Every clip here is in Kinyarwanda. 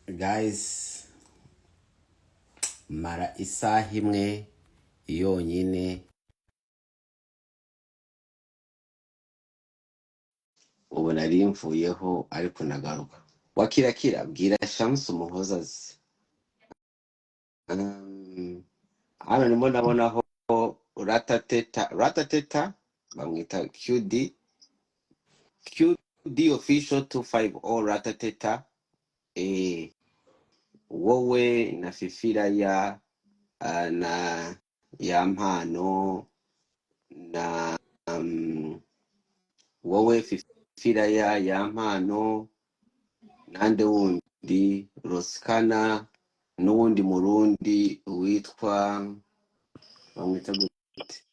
guys, mara isaha imwe yonyine ubu nari mvuyeho ariko nagaruka. Wakirakira bwira Shamsi umuhoza azi. Hano ndimo ndabonaho ratateta bamwita QD official 250 ratateta. Wowe na Fifira na ya mpano na wowe Fifira ya mpano nande wundi Roskana n'uwundi murundi witwa bamwita gute.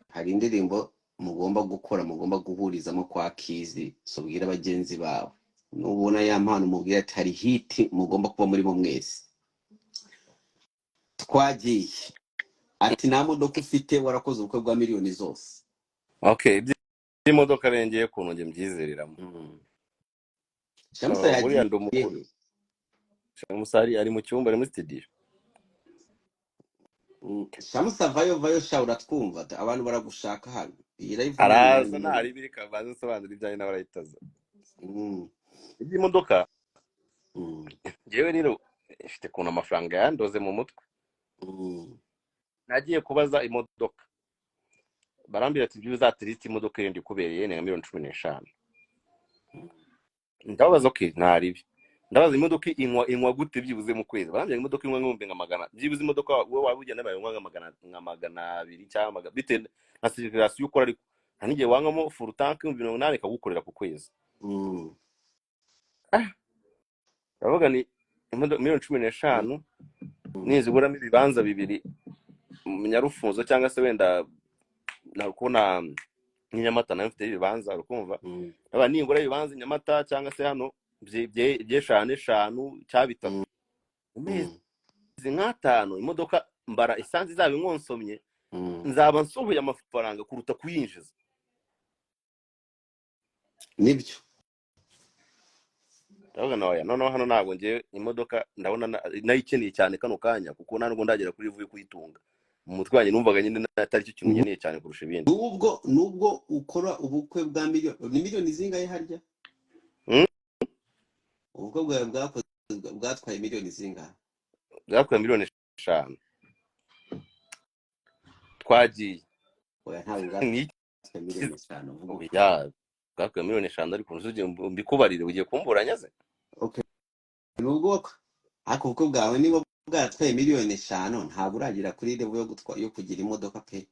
Hari indirimbo mugomba gukora, mugomba guhurizamo kwa Kizi, sobwira abagenzi bawe nubona ya mpano mubwira ati hari hit mugomba kuba muri bo mwese. Twagiye ati nta modoka ufite, warakoze ubukwe bwa miliyoni zose. Okay, imodoka arengeye kuntu nge mbyizereramo. Shamsa yagiye Shamsa ari mu cyumba, ari muri studio. Shamsa vayo sha uratwumva abantu baragushaka hano. Iyi live araza ntari biri kabanze sobanura ibyaye n'abarayitaza. Imodoka jewe rero ifite kuntu amafaranga yandoze mu mutwe. Nagiye kubaza imodoka barambira ati byo uzatirita imodoka irindi kubereye ni 15. Ndabaza okay ntaribi. Ndabaza imodoka inywa gute byibuze mu kwezi. Barambira imodoka inywa nk'ibihumbi nka magana. Byibuze imodoka wowe wabujya nabaye nka magana 2 cyangwa bite na circulation ukora ariko ntanige wangamo full tank 800 kagukorera ku kwezi. Ndavuga ni imodoka 15 niziguramo ibibanza bibiri mu Nyarufunzo cyangwa se wenda nakubona Nyamata nayo mfite ibibanza urukumva. Aba ningura ibibanza Nyamata cyangwa se hano byeshane 5 cyabitatu. Umezi nk'atanu imodoka mbara isanze zaba inkonsomye nzaba nsohoye amafaranga kuruta kuyinjiza. Nibyo ndavuga nawe noneho hano ntabwo ngiye imodoka ndabona nayikeneye cyane kano kanya kuko ntabwo ndagera kuri vuye kuyitunga mu mutwe wanjye numvaga nyine atari cyo kintu nkeneye cyane kurusha ibindi. Nubwo ukora ubukwe bwa miliyoni zingahe harya? Ubukwe bwawe bwatwaye miliyoni zingahe? Bwatwaye miliyoni 5. Twagiye oya ntabwo bwatwaye miliyoni 5 uvuga ya bwatwaye miliyoni 5 ariko nzuje mbikubarire ugiye kumburanya ze. Okay, nubwo ariko ubukwe bwawe niba bwatwaye miliyoni 5 ntabwo uragira kuri level yo kugira imodoka pe.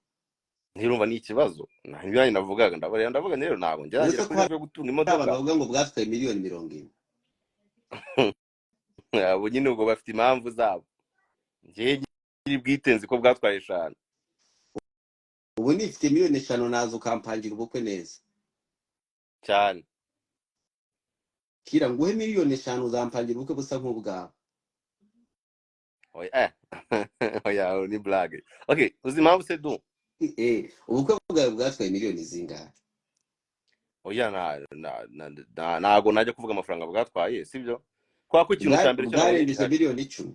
Ntirumva ni ikibazo ntabwo navugaga ndavuga rero ntabwo ngeragira kuri level yo gutunga imodoka. Bavuga ngo bwatwaye miliyoni 40. Abo nyine ubwo bafite impamvu zabo. Ngiye ngiri bwitenzi ko bwatwaye 5. Ubu nifite miliyoni 5 nazo kampangira ubukwe neza cyane. Kira nguhe miliyoni 5 uzampangira ubukwe busa nk'ubwawe. Oya ni blague. Okay, uzi impamvu se du ubukwe bwawe bwatwaye miliyoni zingahe? Oya ntago najya kuvuga amafaranga bwatwaye sibyo kwa ko ikintu cyambere cyo miliyoni 10.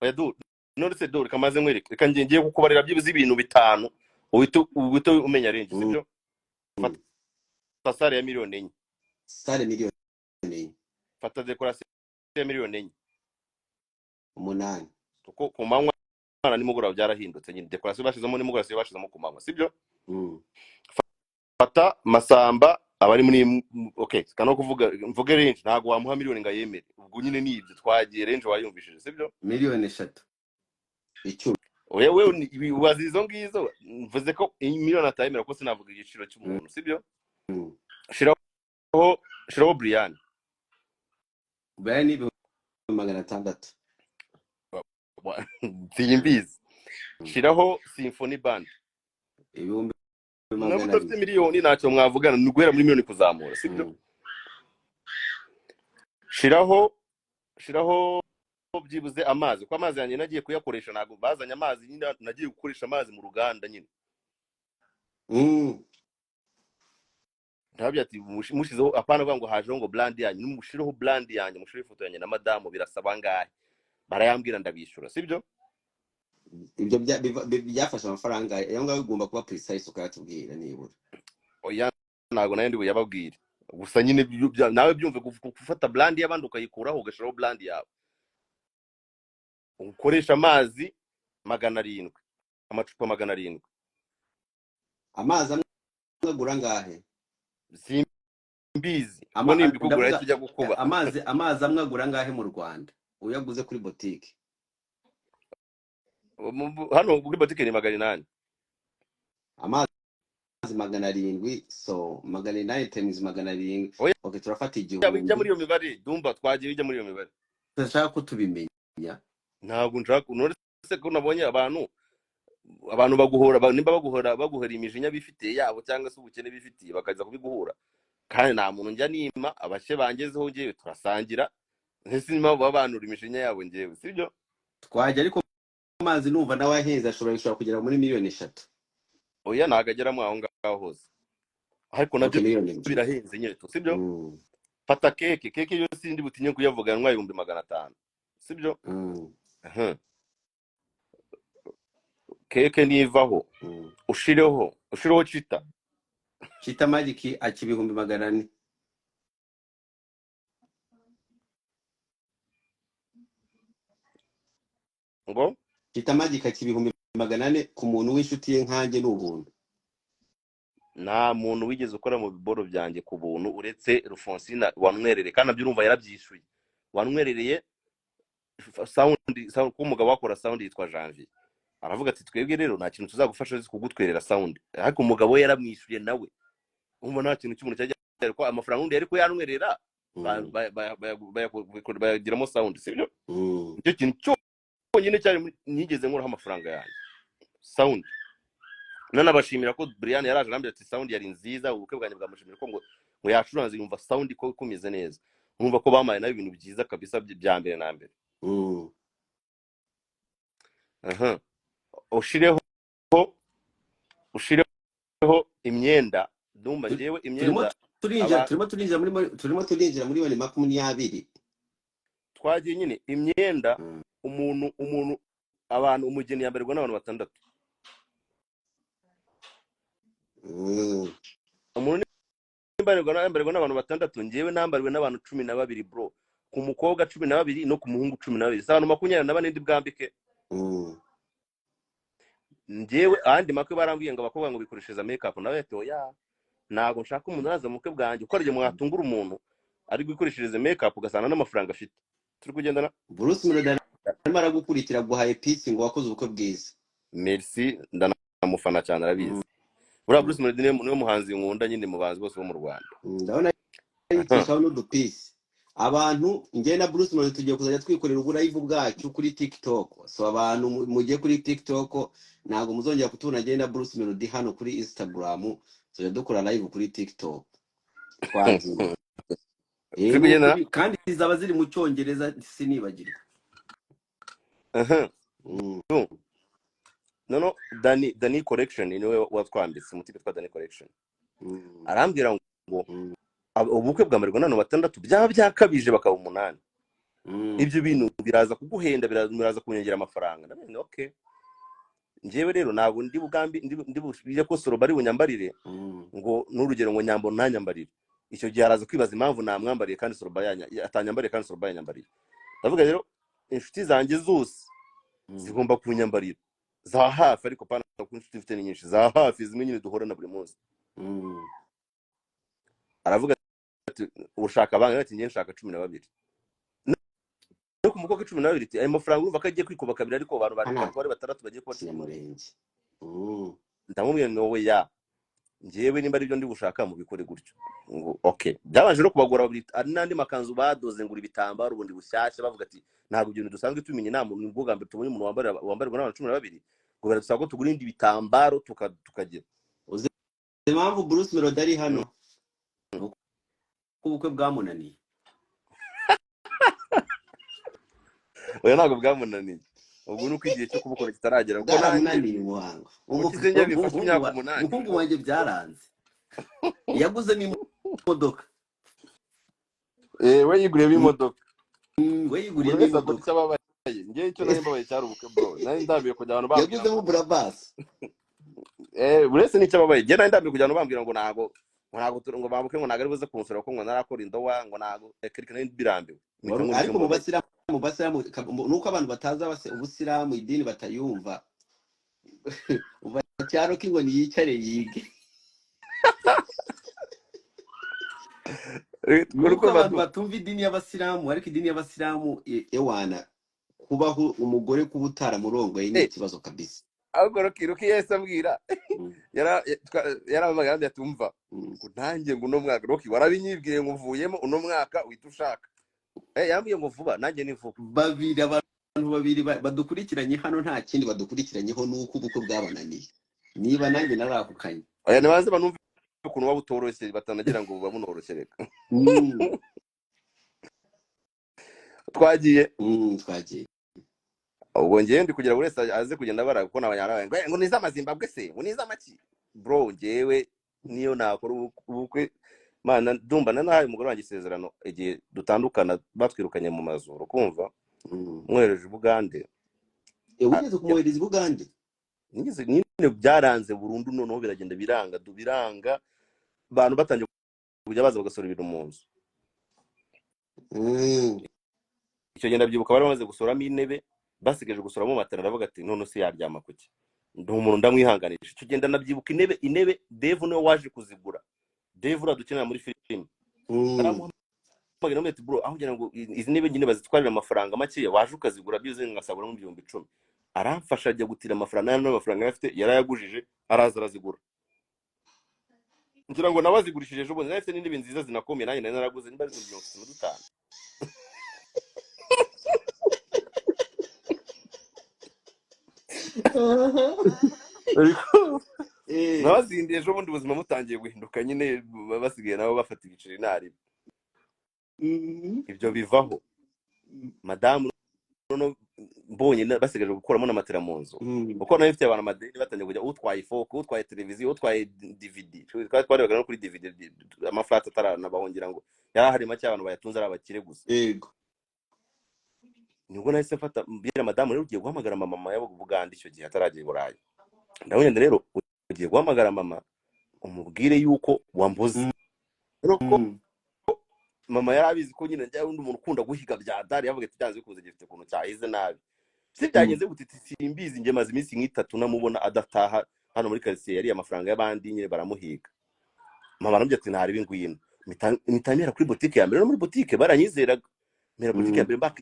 Oya du none do kamaze mwereka reka ngiye kukubarira byibuze ibintu 5 uhita umenya range sibyo. Fata sare ya miliyoni 4. Sare miliyoni 4. Fata decoration ya miliyoni 8. Kuko ku manywa nimugoroba byarahindutse nyine decoration bashizemo nimugoroba bashizemo ku manywa sibyo. Fata masamba abari muri okay kana kuvuga mvuge range ntago wamuha miliyoni ngayemere ubwo nyine ni ibyo twagiye range wayumvishije sibyo miliyoni 3 icyo wewe wazizo ngizo mvuze ko miliyoni atayemera ko sinavuga igiciro cy'umuntu sibyo. Shiraho Brian ni 600 simbizi. Shiraho Symphony Band ibihumbi nabwo dufite miliyoni ntacyo mwavugana n'ugwera muri miliyoni kuzamura sibyo. Shiraho byibuze amazi ko amazi yanjye nagiye kuyakoresha ntago bazanye amazi nyine nagiye gukoresha amazi mu ruganda nyine. ntabyo ati mushizeho apana ngo hajeho ngo brand yanyu nimushireho brand yanyu mushire ifoto yanyu na madamu birasaba ngahe barayambwira ndabishura sibyo ibyo byafashe amafaranga ayo ngaho bigomba kuba precise ukayatubwira nibura. oya ntago nayo ndibu yababwira gusa nyine nawe byumve gufata brand y'abandi ukayikuraho ugashiraho brand yawe ukoresha amazi 700 amacupa 700 amazi amwe agura ngahe simbizi ko nimbi kugura ahita ujya gukuba amazi amwe agura ngahe mu Rwanda uyaguze kuri boutique hano kuri boutique ni 800 amazi 700 so 800 times 700 okay turafata igihumbi bijya muri iyo mibare dumba twagiye bijya muri iyo mibare ndashaka ko tubimenya ntabwo nshaka none ko nabonye abantu baguhora nimba baguhora imijinya bifitiye yabo cyangwa se ubukene bifitiye bakaza kubiguhura kandi nta muntu njya nima abashe bangezeho ngewe turasangira ntese nima babanura imijinya yabo ngewe sibyo twajya ariko amazi numva nawe aheza ashobora kugera muri miliyoni 3 oya nagageramo aho ngaho hose ariko nabyo birahenze nyine to sibyo fata keke yo sindi butinye kuyavuganwa 500 sibyo keke nivaho ushireho chita magic akibihumbi 400 ngo chita magic akibihumbi 400 ku muntu w'inshuti ye nkanjye n'ubuntu nta muntu wigeze ukora mu biboro byanjye ku buntu uretse Rufonsina wanwerere kandi nabyo urumva yarabyishuye wanwerereye sound ko umugabo wakora sound yitwa Janvier aravuga ati twebwe rero nta kintu tuzagufasha kugutwerera sound ariko umugabo we yaramwishuye nawe umva nta kintu cy'umuntu cyajya ko amafaranga undi yari ko yanwerera bayagiramo sound sibyo icyo kintu cyonyine cyari nigeze nkora amafaranga yanjye sound nanabashimira ko Brian yaraje arambye ati sound yari nziza ubukwe bwanjye bwamushimira ko ngo yacuranze yumva sound ko kumeze neza numva ko bamaye nayo ibintu byiza kabisa bya mbere na mbere ushireho imyenda ndumva ngewe imyenda turimo turinjira muri 2020 twagiye nyine imyenda umuntu abantu umugeni yamberwa n'abantu 6 umuntu nimbarwa n'abantu 6 ngewe nambarwe n'abantu 12 bro ku mukobwa 12 no ku muhungu 12 abantu 24 ndi bwambike ngewe andi makwe barambwiye ngo abakobwa ngo bikoreshereza makeup nawe ati oya ntago nshaka umuntu aza mu bukwe bwanjye uko arije mwatungura umuntu ari gukoreshereza makeup ugasana n'amafaranga afite turi kugendana Bruce Melody arimo gukurikira guhaye peace ngo wakoze ubukwe bwiza merci ndanamufana cyane arabizi bura Bruce Melody niwe muhanzi nkunda nyine mu banzi bose bo mu Rwanda ndabona yitwa no peace abantu ngiye na Bruce Melody tugiye kuzajya twikorera uburayivu bwacu kuri TikTok so abantu mugiye kuri TikTok ntago muzongera kutubona ngiye na Bruce Melody hano kuri Instagram so dukora live kuri TikTok twazi kandi zaba ziri mu cyongereza sinibagirwa no Dani Collection niwe watwambitse umutipe twa Dani Collection arambwira ngo ubukwe bwamerwa nano 6 byaba byakabije bakaba 8 ibyo bintu biraza kuguhenda biraza kunyongera amafaranga ndabona okay njewe rero ntabwo ndi bugambi ndi bije ko soro bari bunyambarire ngo n'urugero ngo nyambo ntanyambarire icyo gihe araza kwibaza impamvu namwambariye kandi soro bayanya atanyambariye kandi soro bayanyambariye ndavuga rero inshuti zanjye zose zigomba kunyambarira za hafi ariko pana ku inshuti mfite nyinshi za hafi zimwe nyine duhora na buri munsi aravuga ati ushaka banga ati ngiye nshaka 12 no ku mukobwa 12 ayo mafaranga urumva ko agiye kwikuba kabiri ariko abantu bari 3 bagiye kuba Nyamurenge ndamubwiye ngo we ya ngewe nimba ari byo ndi gushaka mu bikore gutyo ngo okay byabanje no kubagora ari nandi makanzu badoze ngura ibitambaro ubundi bushyashya bavuga ati ntabwo ibyo dusanzwe tumenye nta muntu mvuga mbere tubonye umuntu wambarirwa n'abantu 12 ngo biradusaba ko tugura indi bitambaro tukagira uzi impamvu Bruce Melody ari hano ubukwe bwamunaniye oya ntabwo bwamunaniye ubwo nuko igihe cyo kubukora kitaragera kuko nananiye umuhango umukize nyabi fashe imyaka 8 umuhungu wanjye byaranze yaguze imodoka. we yiguriyemo imodoka. We buri yiguriyemo wese akora imodoka. icyo ababaye. Ngewe icyo nari mbabaye cyari ubukwe bro. Nari ndambiye kujya abantu bambwira Yaguzemo ngo burabasi. buri wese n'icyo ababaye. Ngewe nari ndambiye kujya abantu bambwira ngo ngo babuke ngo ntago ari buze kunsura kuko ngo narakora indowa ngo ntago kereka nari birambiwe. Ariko mu basilamu nuko abantu bataza ubusiramu idini batayumva. Uva cyaro kingo niyicare yige. Nuko abantu batumva idini y'abasilamu, ariko idini y'abasilamu ewana kubaho umugore kuba utaramurongoye ni ikibazo kabisa. Ahubwo Roki yese ambwira yarambaga kandi atumva ngo nanjye ngo uno mwaka Roki warabinyibwiye ngo mvuyemo uno mwaka uhita ushaka. Yambwiye ngo vuba nanjye ni vuba. Abantu babiri badukurikiranye hano nta kindi badukurikiranyeho nuko ubukwe bwabananiye. Niba nanjye narakukanye. Oya nibanze banumve ukuntu waba utoroshye batanagira ngo bamunoroshye reka. Twagiye. Ubwo ngewe ndi kugira buri wese aze kugenda bara kuko n'abanyarwanda ngo niza amazimbabwe se ngo niza amaki bro. Ngewe niyo nakora ubukwe mana ndumva nanahaye umugore wanjye isezerano igihe dutandukana batwirukanye mu mazuru kumva mwereje Bugande. Ugeze kumwohereza Bugande? Nigeze nyine byaranze burundu noneho biragenda biranga abantu batangiye kujya baza bagasora ibintu mu nzu. Icyo genda byibuka bari bamaze gusoramo intebe basigaje gusoramo matera aravuga ati none se yaryama kuki ndi umuntu ndamwihanganisha. Icyo genda nabyibuka intebe Dave niwe waje kuzigura. Dave uradukenera muri film naramuhamagaye namwe ati bro aho ngira ngo izi ntebe nyine bazitwarira amafaranga make waje ukazigura byize ngasabura mu 10,000. Aramfasha ajya gutira amafaranga n'amafaranga yafite yarayagujije araza arazigura. Ngira ngo nabazigurishije ejo bundi nafite n'intebe nziza zinakomeye nanjye naraguze niba ari 55. Nabazindiye ejo bundi ubuzima mutangiye guhinduka nyine basigaye nabo bafata ibiceri nari. Ibyo bivaho madamu no mbonye basigaje gukuramo n'amatera mu nzu kuko nayo ifite abantu amadeni batangiye kujya utwaye ifoke utwaye televiziyo utwaye DVD. Twarebaga no kuri DVD amaflat ataranabahongira ngo yarahari make abantu bayatunze ari abakire gusa. Yego nibwo nahise mfata mbira madamu rero ugiye guhamagara mama yabo Bugande icyo gihe ataragiye Burayi. Ndabonye rero ugiye guhamagara mama umubwire yuko wambuze roko mama yarabizi ko nyine njya undi umuntu ukunda guhiga bya dare yavuga ati byanze bikuze gifite kuntu cyahize nabi. Si byagenze gutiti simbizi nje maze iminsi nk'itatu namubona adataha hano muri quartier yari amafaranga y'abandi nyine baramuhiga. Mama arambye ati ntari bingwino mitamira kuri boutique ya mbere no muri boutique baranyizeraga. Mera boutique ya mbere mbaka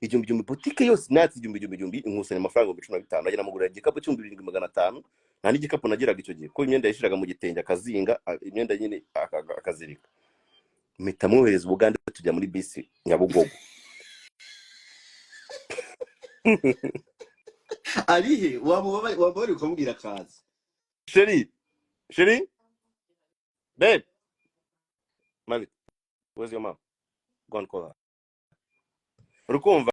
igihumbi boutique yose natsi igihumbi inkusanya amafaranga 15 agena mugura igikapu $2,500 nta n'igikapu nagiraga icyo gihe ko imyenda yashiraga mu gitenge akazinga imyenda nyine akazirika. Mitamwohereza Bugande tujya muri bisi Nyabugogo. Arihe wabari kumbwira kazi Sheri babe mami where's your mom go and call her. Urukumva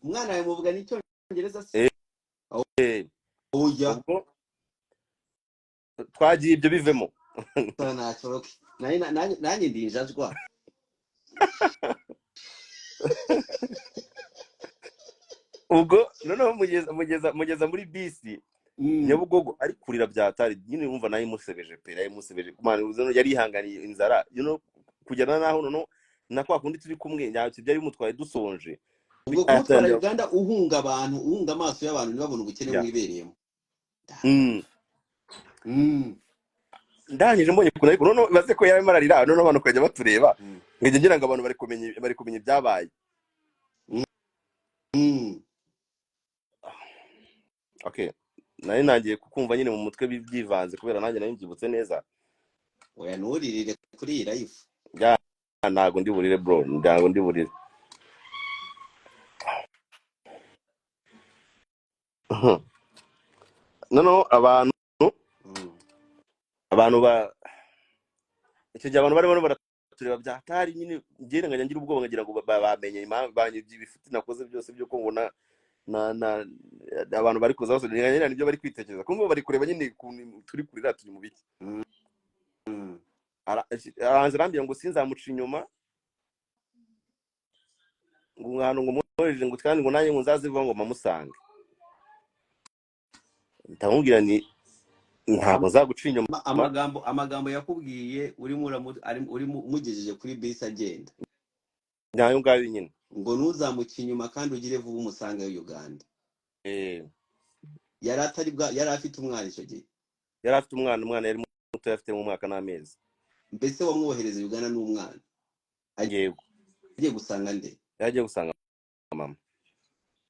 umwana yawe muvuga n'icyongereza se? Oya twagiye ibyo bivemo ntacyo nanjye ndinjajwa. ubwo noneho mugeza muri bisi Nyabugogo ari kurira byatari nyine wumva nayo imusebeje pe yayimusebeje kumana uzano yari ihanganiye inzara kugera naho noneho nakwa kundi turi kumwe nyacyo byari mutwaye dusonje. Ubwo kumutwara Uganda uhunga abantu uhunga amaso y'abantu ntibabone ubukene mwibereyemo. Ndangije mbonye kuna ariko noneho baze ko yari mararira noneho abantu kujya batureba ngije ngira ngo abantu bari kumenya byabaye. Okay nari nangiye kukumva nyine mu mutwe byivanze kubera nanjye nari mbyibutse neza. Oya nuririre kuri live ya ntago ndi burire bro ndango ndi burire. Noneho abantu icyo gihe abantu barimo baratureba byatari nyine ngire nganya ngira ubwoba ngagira ngo bamenye impamvu banye by'ibifite nakoze byose byo ko ngona na abantu bari kuza bose nyine nibyo bari kwitekereza kumwe bari kureba nyine turi kurira turi mu biki. aranze arambye ngo sinzamuca inyuma ngo umwana ngo mwohereje ngo kandi ngo nanjye ngo nzaziva ngo mamusange. Ndamubwira ni ntabwo nzaguca inyuma. amagambo yakubwiye urimo mugejeje kuri bisi agenda Nayo ngayo nyine ngo ntuzamuke inyuma kandi ugire vuba umusange Uganda. yari afite umwana icyo gihe. Yari afite umwana yari muto, afite mu mwaka n'amezi. Mbese wamwohereza Uganda n'umwana? Yego. Yagiye gusanga nde? Yagiye gusanga mama.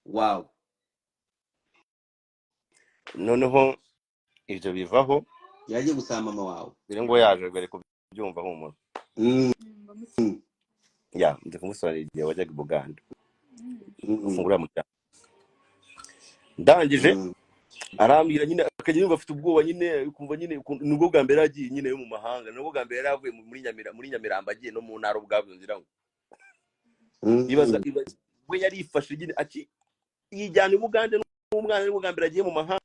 Wow. Noneho ibyo bivaho, yagiye gusanga mama wawe. Bire ngo yaje bari kubyumva humura. Ya, ndi kumusobanurira igihe wajyaga i Buganda. Ufungura mu cyaro. Ndangije arambwira nyine akajya yumva afite ubwoba nyine, kumva nyine nubwo bwa mbere yagiye nyine yo mu mahanga, nubwo bwa mbere yaravuye muri Nyamirambo agiye no mu ntara ubwabyo ngira ngo. Ibaza we yarifashe nyine ati yijyana i Buganda n'umwana nubwo bwa mbere agiye mu mahanga.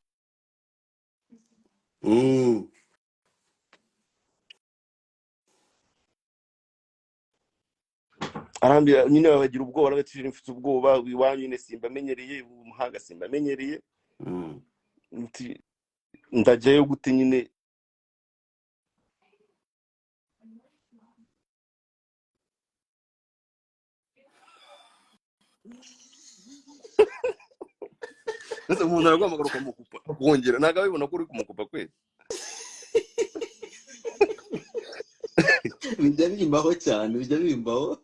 Arambira nyine bagira ubwoba, arabatije mfite ubwoba, iwanyu nyine simbamenyereye, umuhanga simbamenyereye. Ndajyayo gute nyine? Ese umuntu aragomba kumukupa kongera, ntago abibona ko uri kumukupa kweli. Bijya bimbaho cyane, bijya bimbaho.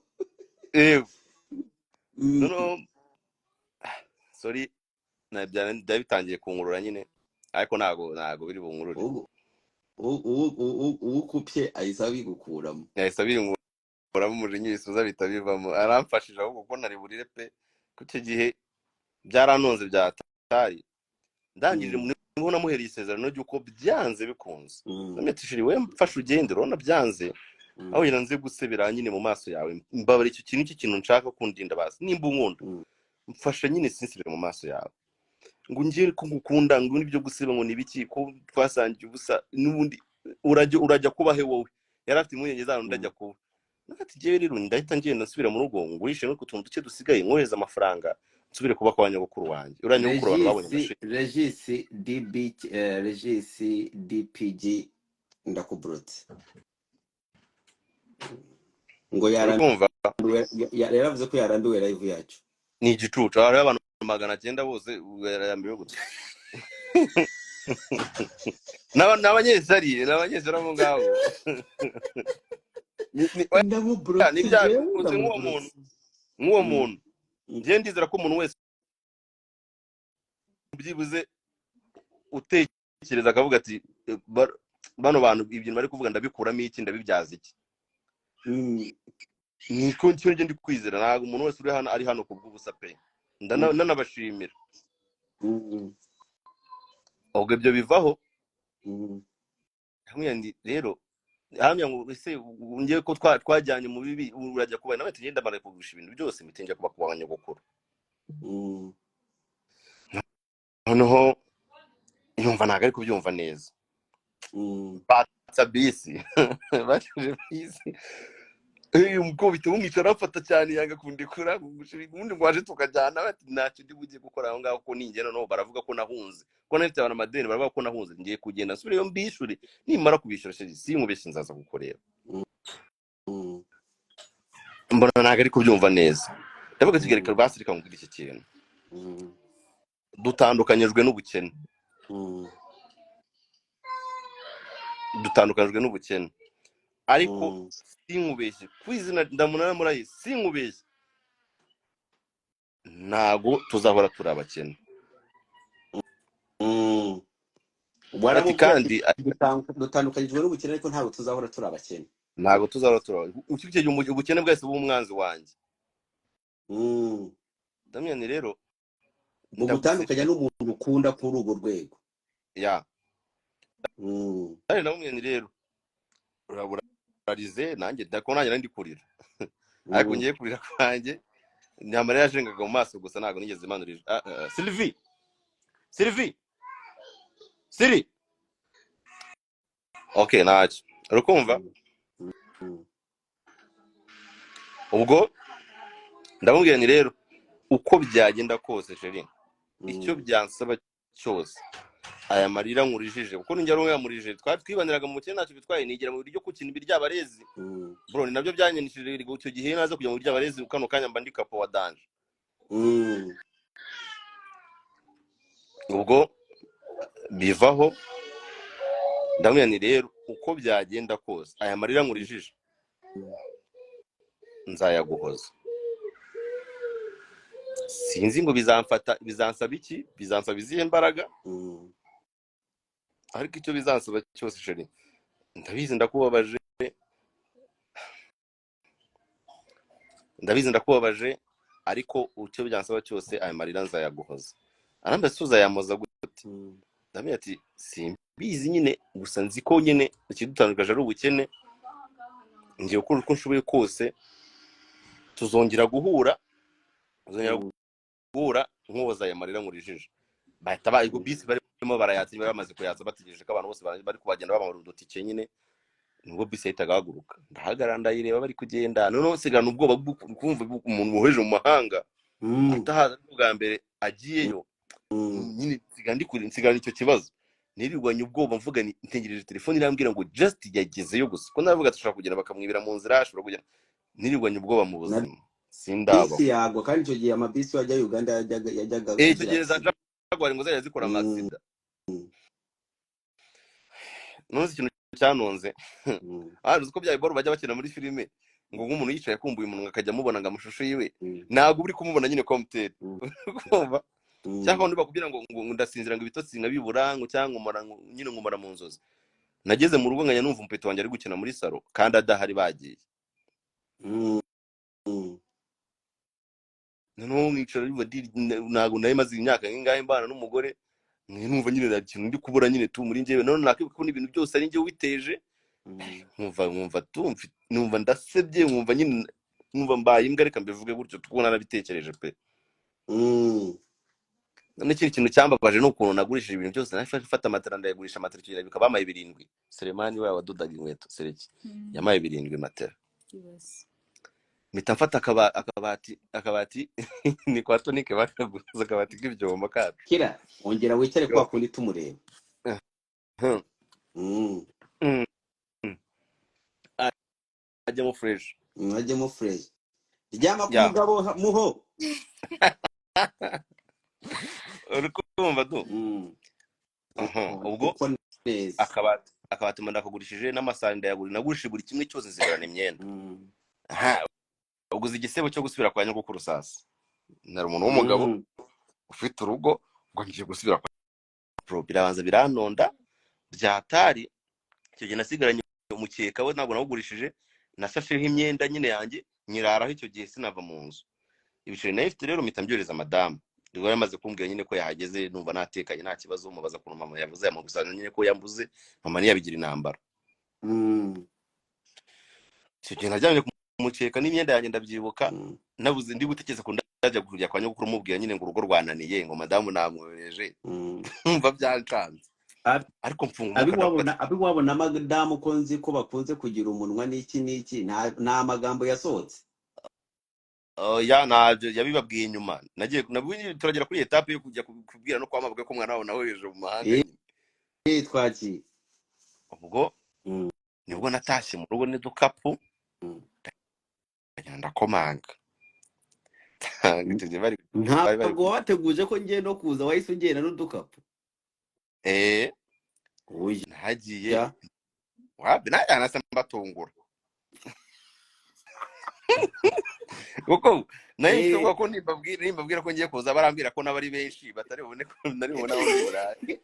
No, sorry, ndabitangiye kunkurura nyine, ariko ntago biri bunkurure. Ukupye ahisa bigukuramo. Yahise binkuramo umujinya, ibisubizo bitabivamo. Aramfashije ahubwo kuko nari burire pe, kucyo gihe byaranonze byatari. Ndangije niho namuhereye isezerano ry'uko byanze bikunze. Nametishiri we mfashe ugende, urabona byanze. Aho yiranze gusebera nyine mu maso yawe. Mbabara icyo kintu nshaka kundinda basi. Nimba unkunda, mfasha nyine sinsibire mu maso yawe. Ngo ngiye kugukunda, ngo nibyo guseba ngo nibiki ko twasangiye ubusa, nubundi urajya kubahe wowe. Yari afite impungenge zayo ndajya kuba. Nati giye rero ndahita ngenda nsubira mu rugo, ngurishe no kutuntu duke dusigaye, nkohereza amafaranga nsubire kuba kwa nyogokuru wanjye. Uranyogokuru abantu babonye Regis DPG ndakubrotse. Ngo yaravuze ko yaranduwe live yacu. Ni igicucu. Hari abantu 900 bose yarayambiwe gute. N'abanyesari abo ngabo. Ndamubrotse nk'uwo muntu. Ngiye ndizera ko umuntu wese byibuze utekereza akavuga ati bano bantu ibyo bari kuvuga ndabikuramo iki, ndabibyaza iki. Niko cyo ndi kwizera, ntago umuntu wese uri hano ari hano kubw'ubusa pe. Ndanabashimira. Ubwo ibyo bivaho. Hamwe ndi rero hamya ngo ese ngiye ko twajyanye mu bibi, urajya kuba nawe tugenda mara kugusha ibintu byose mitinje kuba kubanya gukuru. Noneho yumva ntago ari kubyumva neza. Bisi baje bisi umukobita umwicara afata cyane yanga kundikura ubundi ngwaje tukajyana bati ntacyo ndi bugiye gukora aho ngaho ko ningena no baravuga ko nahunze, ko nafite abantu amadeni baravuga ko nahunze, ngiye kugenda nsubire yo mbishuri, nimara kubishura si nkubeshye nzaza gukorera. Mbona ntago ari kubyumva neza. Ndavuga tugereka basirika ngo iki kintu. Dutandukanyijwe n'ubukene. Ariko sinkubeshye kwizina ndamunana murayi, sinkubeshye ntago tuzahora turi abakene. Ati kandi dutandukanyijwe n'ubukene, ariko ntago tuzahora turi abakene. Ntago tuzahora turi ukikije ubukene bwese bw'umwanzi wanjye. Damyani rero mu gutandukanya n'umuntu ukunda kuri urwo rwego. Ya. Ari namwe rero uraburize nanjye ndako nanjye nandi kurira. Ariko ngiye kurira kwanjye nyamara yajengaga mu maso gusa ntago nigeze imanurije. Siri. Okay, naje. Urukumva? ubwo ndamubwira ni rero uko byagenda kose Sheri icyo byansaba cyose aya marira nkurijije kuko ninjye rumwe yamurije twibaniraga mu mukene ntacyo bitwaye nigira mu biryo kukina ibiryabarezi bro ni nabyo byanyenishije icyo gihe naza kujya mu biryabarezi kano kanya mba ndi kapo wa danje ubwo bivaho ndamubwira ni rero uko byagenda kose aya marira nkurijije nzayaguhoza sinzi ngo bizansaba iki bizansaba izihe mbaraga ariko icyo bizansaba cyose Sheri ndabizi ndakubabaje ariko icyo byansaba cyose aya marira nzayaguhoza arambye tuzayamoza gute ndamubwira ati simbizi nyine gusa nzi ko nyine ikidutandukanye ari ubukene ngiye gukora uko nshoboye kose tuzongera guhura nkuboza aya marira nkurijije bahita bayigo bisi barimo barayatse bamaze kuyatsa bategereje ko abantu bose bari kubagenda bamara udutike nyine nubwo bisi yahitaga haguruka ndahagarara ndayireba bari kugenda noneho sigana ubwoba bwo kumva umuntu woheje mu mahanga atahaza bwa mbere agiyeyo nyine nsigana icyo kibazo nirirwanye ubwoba mvuga ntegereje telefone irambwira ngo just yagezeyo gusa ko navuga dushobora kugenda bakamwibira mu nzira ashobora kugenda nirirwanye ubwoba mu buzima sindabo bisi yagwa kandi icyo gihe amabisi wajya Uganda yajyaga icyo gihe za Jaguar ngo zajya zikora amasida none ikintu cyanonze uzi ko bya boro bajya bakina muri filime ngo nk'umuntu yicaye kumbuye umuntu akajya amubona ngo amashusho yiwe ntabwo uri kumubona nyine komuteri kumva cyangwa ndi bakubwira ngo ndasinzira ngo ibitotsi nkabibura ngo cyangwa nyine nkumara mu nzozi nageze mu rugo nkanya numva umupeti wanjye ari gukina muri salo kandi adahari bagiye noneho mwicara ntabwo nari maze imyaka nk'ingahe mbana n'umugore numva nyine nta kintu ndi kubura nyine tu muri njyewe none nakwibuka ko n'ibintu byose ari njye ubiteje numva ndasebye numva mbaye imbwa reka mbivuge gutyo tukubona narabitekereje pe n'ikindi kintu cyambabaje ni ukuntu nagurishije ibintu byose nafata matera ndayagurisha matera icyo gihe bikaba bamaye 7 Selemani we wadodaga inkweto Sereki yamaye 7 matera mpita mfata akabati ni kwa Tonike bakaguza akabati k'ibyombo kacu kira ongera wicare kwa kundi tumureba ajyemo fresh ryama ku mugabo muho uri kumva tu ubwo akabati ndakagurishije n'amasari ndayagura nagurishije buri kimwe cyose nzigurana imyenda uguze igisebo cyo gusubira kwa nyogokuru sasa nari umuntu w'umugabo ufite urugo ngo ngiye gusubira kwa birabanza biranonda byatari icyo gihe nasigaranye umukeka we ntabwo nawugurishije nasasheho imyenda nyine yanjye nyiraraho icyo gihe sinava mu nzu ibiceri nayo ifite rero mpita mbyoreza madamu ubwo yamaze kumbwira nyine ko yahageze numva natekanye nta kibazo mubaza kuntu mama yavuze yamugusana nyine ko yambuze mama ntiyabigira intambara icyo gihe najyanye umukeka n'imyenda yanjye ndabyibuka nabuze ndi gutekereza ko ndajya kujya kwa nyogokuru mubwira nyine ngo urugo rwananiye ngo madamu namwohereje umva byancanze ariko mfunga abibabona madamu ko nzi ko bakunze kugira umunwa n'iki nta magambo yasohotse ntabyo yabibabwiye inyuma turagera kuri etape yo kujya kubwira no kwamabwe ko umwana wabo nawohereje mu mahanga twakiye ubwo nibwo natashye mu rugo n'udukapu ndakomanga ntabwo wateguje ko ngiye no kuza wahise ugenda n'udukapu nagiye wapi najyana se mbatungura kuko nayo nshobora ko nimbabwira ko ngiye kuza barambwira ko n'abari benshi batari bubone ko nari bubona aho burayi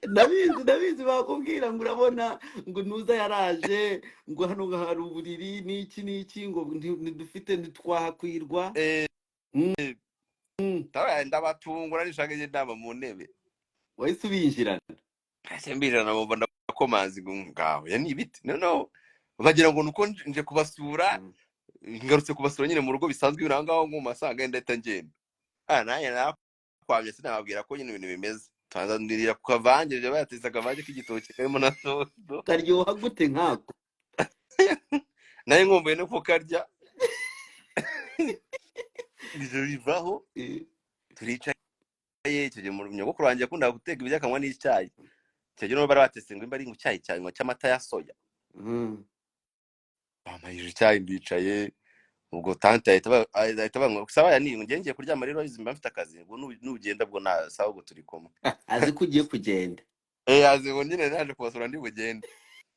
ndabizi bakubwira ngo urabona ngo ntuza yaraje ngo hano hari uburiri n'iki ngo ntidufite ntitwahakwirwa ndabatungura nishaka inama mu ntebe wahise ubinjirana mbinjirana mumva ndakomanzi ngaho ya n'ibiti noneho bagira ngo nuko nje kubasura ngarutse kubasura nyine mu rugo bisanzwe birangaho ngo masanga ndahita ngenda nanjye nakwamye sinababwira ko nyine ibintu bimeze tanzanirira ku kavange bayateza akavange k'igitoki karimo na sodo karyoha gute nkako nayo nkumbuye no kukarya ijoro rivaho turicaye. Icyo gihe nyogokuru wanjye yakundaga guteka ibiryo akanywa n'icyayi. Icyo gihe bari batetse ngo imba ari mu cyayi cyanywa cy'amata ya soya. Bampayije icyayi ndicaye, ubwo tante ahita banywa sawa yanini ngiye kuryama rero izimba mfite akazi ngo nugenda bwo na sawa ubwo turi kumwe. azi ko ugiye kugenda. Azi ngo nyine naje kubasura ndi bugende.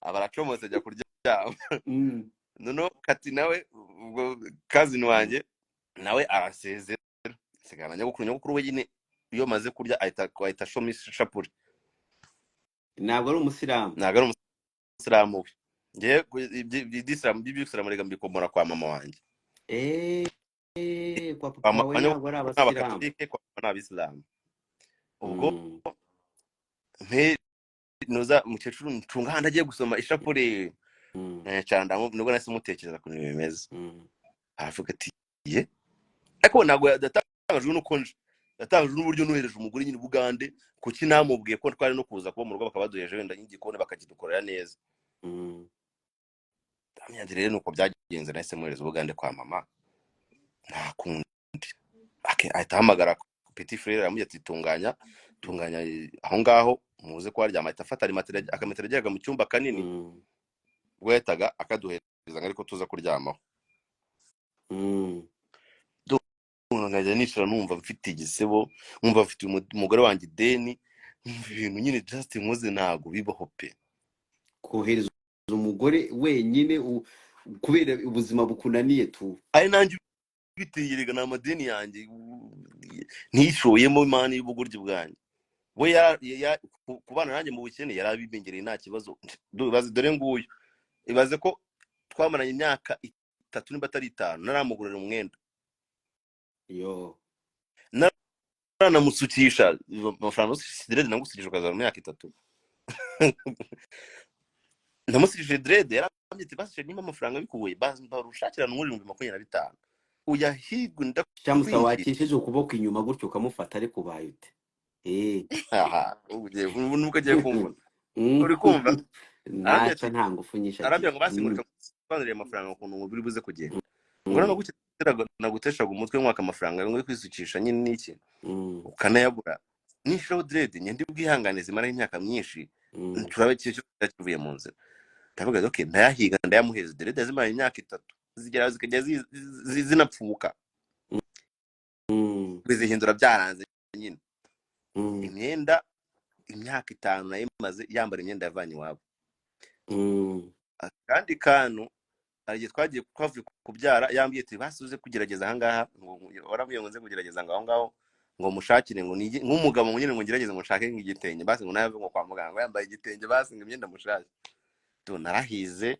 Abaracomotse ajya kuryama. Noneho Kati nawe ubwo cousin wanjye nawe arasezera. Sigana nyogokuru we nyine iyo maze kurya ahita shoma ishapure. Ntabwo ari umusilamu. Ntabwo ari umusilamu we. Ngiye iby'isilamu rega mbikomora kwa mama wanjye. Kwa papa wawe ntabwo ari abasilamu. Kwa mama n'abisilamu. Ubwo noza mukecuru ncunga handi agiye gusoma ishapure. Cyane nubwo nasi mutekereza ku bintu bimeze. Aravuga ati ye ariko ntabwo yadatangajwe nuko nje. Yatangajwe n'uburyo nohereje umugore nyine Bugande kuki namubwiye ko twari no kuza kuba mu rugo bakabaduheje wenda n'igikone bakakidukorera neza. Ndamyanze rero nuko byagenze nahise mwohereza Bugande kwa mama. Nta kundi. Ahita ahamagara petit frère aramubwira ati tunganya aho ngaho muze ko waryama. Ahita afata akametero ajyaga mu cyumba kanini. Ubwo yahitaga akaduhereza ariko tuza kuryamaho. Nkajya nicara numva mfite igisebo, numva mfite umugore wanjye ideni, ibintu nyine just nkoze ntago bibaho pe. Kohereza umugore wenyine kubera ubuzima bukunaniye tu. Ari nanjye bitingirega na amadeni yanjye ntishoyemo imana y'ubuguryi bwanjye. We kubana nanjye mu bukene yarabibengereye nta kibazo. Dore nguyu ibaze ko twamaranye imyaka 3 nimba atari 5 naramugurira umwenda. Yo nanamusukisha amafaranga dread nagusukisha ukazana mu myaka 3. Namusukisha dread yarambye bashe nimba amafaranga bikubuye barushakirana muri 2025 uyahigwe ndamusa wakishije ukuboko inyuma gutyo ukamufata ariko bayute. Ubu nuko agiye kumva uri kumva naca nta ngufu nyinshi arambye ngo basimurika banire amafaranga ukuntu umubiri buze kugenda. Ngora no naguteshaga umutwe mwaka amafaranga ngo kwisukisha nyine niki ukanayabura nisho dread nyindi bwihanganiza imara imyaka myinshi turabe cyo kivuye mu nzira. Ndavuga okay ndayahiga ndayamuheza dread azimara imyaka 3 zigera zikajya zinapfuka. Bizihindura byaranze nyine. Imyenda imyaka 5 nayo maze yambara imyenda yavanye wabo. Kandi kantu ariye twagiye kwavuye kubyara yambwiye ati basuze kugerageza ahangaha ngo waramuye ngo nze kugerageza ngaho ngo mushakire ngo nk'umugabo ngo nyine ngo ngerageze ngo nshake nk'igitenge basi ngo nawe ngo kwa muganga yambaye igitenge basi ngo imyenda mushake. Narahize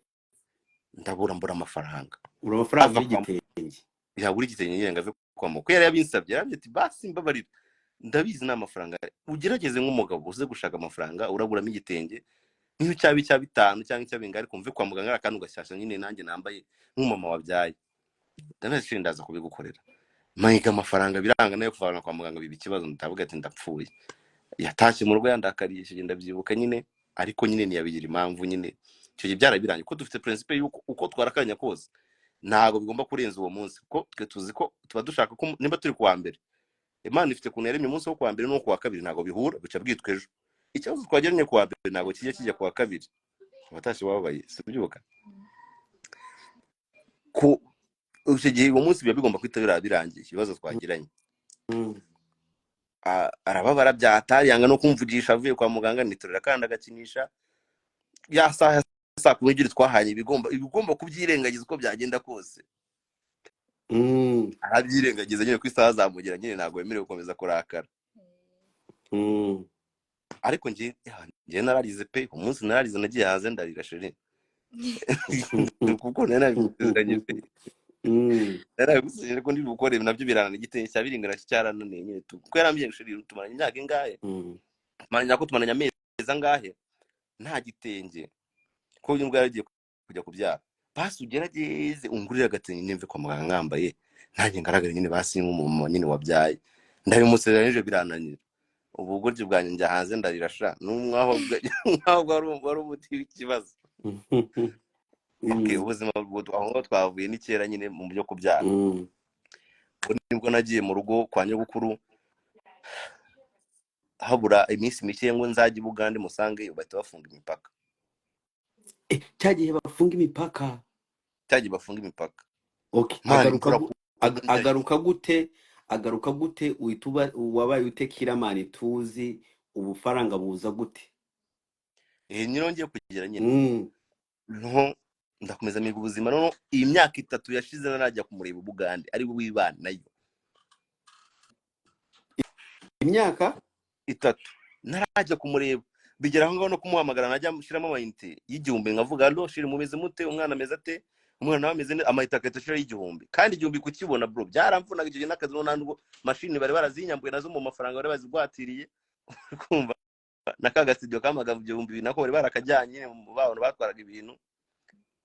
ndabura amafaranga. Ura amafaranga y'igitenge. Yabura igitenge nyine ngave kwa muganga yari yabinsabye yarambye ati basi mbabarira ndabizi n'amafaranga ugerageze nk'umugabo uze gushaka amafaranga uraburamo igitenge niyo cyabi cya 5 cyangwa icyabinga ariko mve kwa muganga akantu gashyashya nyine nanjye nambaye nk'umama wabyaye. Ndanaje ndaza kubigukorera mayiga amafaranga biranga nayo kuvana kwa muganga bibi kibazo ndavuga ati ndapfuye. Yatashye mu rugo yandakariye cyo ndabyibuka nyine ariko nyine niyabigira impamvu nyine cyo byarabiranye ko dufite principe yuko uko twarakanya kose ntago bigomba kurenza uwo munsi ko twe tuzi ko tuba dushaka ko nimba turi kuwa mbere Imana ifite kuntu yaremye umunsi wo kuwa mbere no kuwa kabiri ntago bihura bica bwitwe ejo. Ikibazo twageranye kuwa mbere ntago kijya kuwa kabiri. Abatashi wabaye sibyuka ko uje gihe uwo munsi biba bigomba kwitabira birangiye ikibazo twagiranye. Arababara byatari yanga no kumvugisha avuye kwa muganga nitorera kandi agakinisha ya saa kuwegire twahanye ibigomba kubyirengagiza uko byagenda kose. Arabyirengagiza nyine ku isaha zamugira nyine ntago yemerewe gukomeza kurakara. Ariko ngiye nararize pe umunsi nararize nagiye haze ndarira sheri kuko narabizanye pe narabizanye ko ndi gukora nabyo birana igitenge cya biringana cyarananiye nyine kuko yarambye sheri tumaranye imyaka ingahe maranya ko tumaranye amezi angahe nta gitenge ko nyubwo yaragiye kujya kubyara basi ugerageze ungurira agatenge nimve kwa muganga ngambaye nanjye ngaragara nyine basi nk'umumama nyine wabyaye ndabimusezeranije birananira. Ubugoryi bwanjye njya hanze ndarirasha n'umwaho wari umuti w'ikibazo. okay ubuzima aho twavuye ni kera nyine mu byo kubyara. Nibwo nagiye mu rugo kwa nyogukuru habura iminsi mike ngo nzajye Bugande musange bahita bafunga imipaka. Cyagihe bafunga imipaka. Cyagiye bafunga imipaka. Okay, agaruka gute uhita wabaye ute Kiramani tuzi ubufaranga buza gute? Nyine ngiye kugira nyine no ndakomeza miga ubuzima no iyi myaka 3 yashize narajya kumureba Bugande ari wibana nayo. Imyaka 3 narajya kumureba bigera aho ngaho no kumuhamagara najya mushiramo amayinite y'igihumbi nkavuga alo shiri mumeze mute umwana ameze ate umwana nawe ameze amayita akatashira y'igihumbi kandi igihumbi kukibona bro byaramvunaga icyo n'akazi no nandwo machine bari barazinyambuye nazo mu mafaranga bari bazigwatiriye kumva nakaga studio kamaga igihumbi nako bari barakajyanye mu babona batwaraga ibintu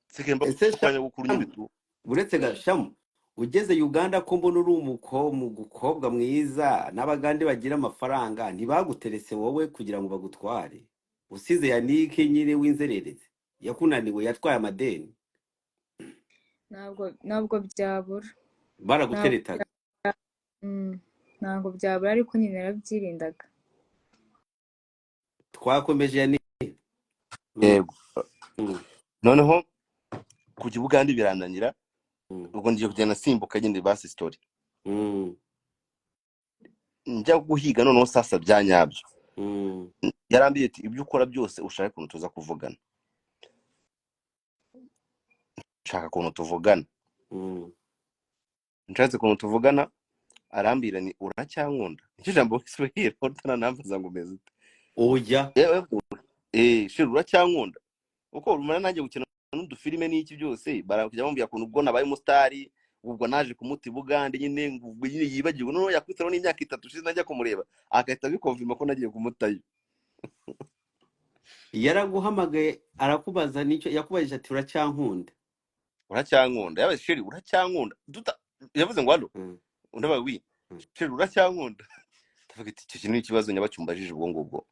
sekemba kwanya gukuru nyibitu buretse gashamu ugeze Uganda ko mbona uri umukobwa mwiza n'abagande bagira amafaranga ntibaguterese wowe kugira ngo bagutware usize Yannick nyire w'inzerereze yakunaniwe yatwaye amadeni ntabwo byabura baraguteretaga ntabwo byabura ariko nyine narabyirindaga. Twakomeje Yannick. Yego noneho kujya Bugande birananira ubwo ngiye kugenda simbuka nyine basi story njya guhiga noneho sasa byanyabyo yarambiye ati ibyo ukora byose ushaka kuntu tuza kuvugana nshaka kuntu tuvugana nshatse kuntu tuvugana arambira ni uracyankunda icyo jambo Kiswahili utana nambaza ngo meze oya shiri uracyankunda uko urumana nanjye gukina n'udufilime n'iki byose barakujya bambya kuntu ubwo nabaye umustar ubwo naje kumuti Bugande nyine ubwo nyine yibagirwa no yakwitaro n'imyaka 3 shize najya kumureba akahita bikonfirma ko nagiye kumutayo. Yaraguhamagaye arakubaza nicyo yakubajije ati uracyankunda yabaye shiri uracyankunda yavuze ngo allo undabaye wi shiri uracyankunda ndavuga ati icyo kintu ikibazo nyabacyumbajije ubwo ngubwo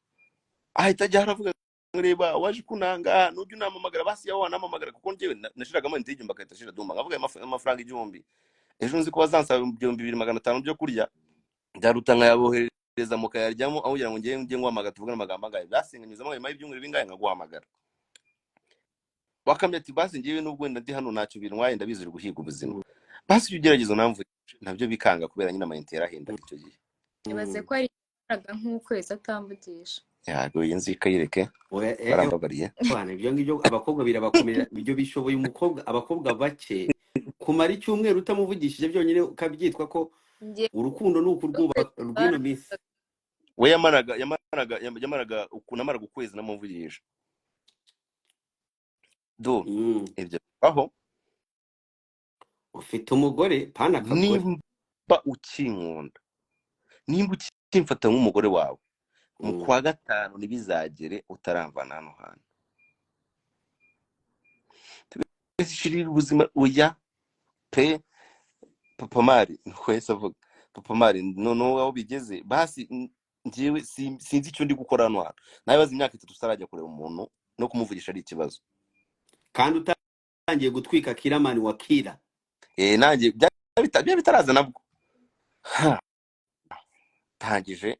ahita ajya haravuga reba waje kunanga nujye unamamagara basi yawe wanamamagara kuko njyewe nashiragamo intege mbakahita shira dumba ngavuga amafaranga igihumbi ejo nzi ko bazansaba 2500 byo kurya byaruta nkayabohereza mu kayaryamo aho kugira ngo ngiye ngwamaga tuvugana amagambo angaye basinganyuzamo ayo ibyumweru bingaye ngaguhamagara wakamye ati basi ngiye n'ubwo ndi hano ntacyo bintwaye ndabizira guhiga ubuzima basi ugerageza namvu nabyo bikanga kubera nyine amayinite yarahenda icyo gihe ibaze ko ari nk'ukwezi atambugisha yago yenzi kayireke barambabariye bana ibyo ngibyo abakobwa birabakomera ibyo bishoboye umukobwa abakobwa bake kumara icyumweru utamuvugishije byonyine ukabyitwa ko urukundo n'ukurwuba rw'ino minsi we yamaraga ukunamara gukwezi namuvugisha do ibyo aho ufite umugore pana akagore nimba ukinkunda nimba ukimfata nk'umugore wawe mu kwa gatanu nibizagere utaramvana hano hantu shirira ubuzima oya pe Papa Mari kwese avuga Papa Mari no aho bigeze basi ngiwe sinzi icyo ndi gukora hano hantu nabibaza imyaka 3 utarajya kureba umuntu no kumuvugisha ari ikibazo kandi utangiye gutwika Kiramani wa Kira nanjye bitaraza nabwo tangije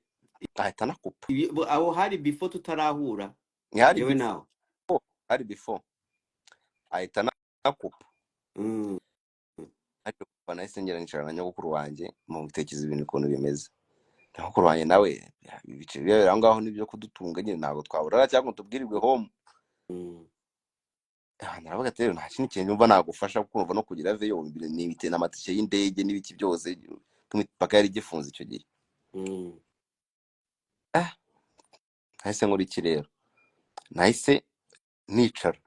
ahita nakupa aho hari before tutarahura yewe nawe hari before ahita nakupa ariko nahise ngera nicara na nyogokuru wanjye mu gutekereza ibintu ukuntu bimeze nyogokuru wanjye nawe ibice byo ngaho nibyo kudutunga nyine ntabwo twabura cyangwa tubwirirwe home naravuga ati nta kintu kintu numva nagufasha kumva no kugira veyo n'ibite n'amatike y'indege n'ibiki byose kumipaka yari gifunze icyo gihe nahise nkora iki rero nahise nicara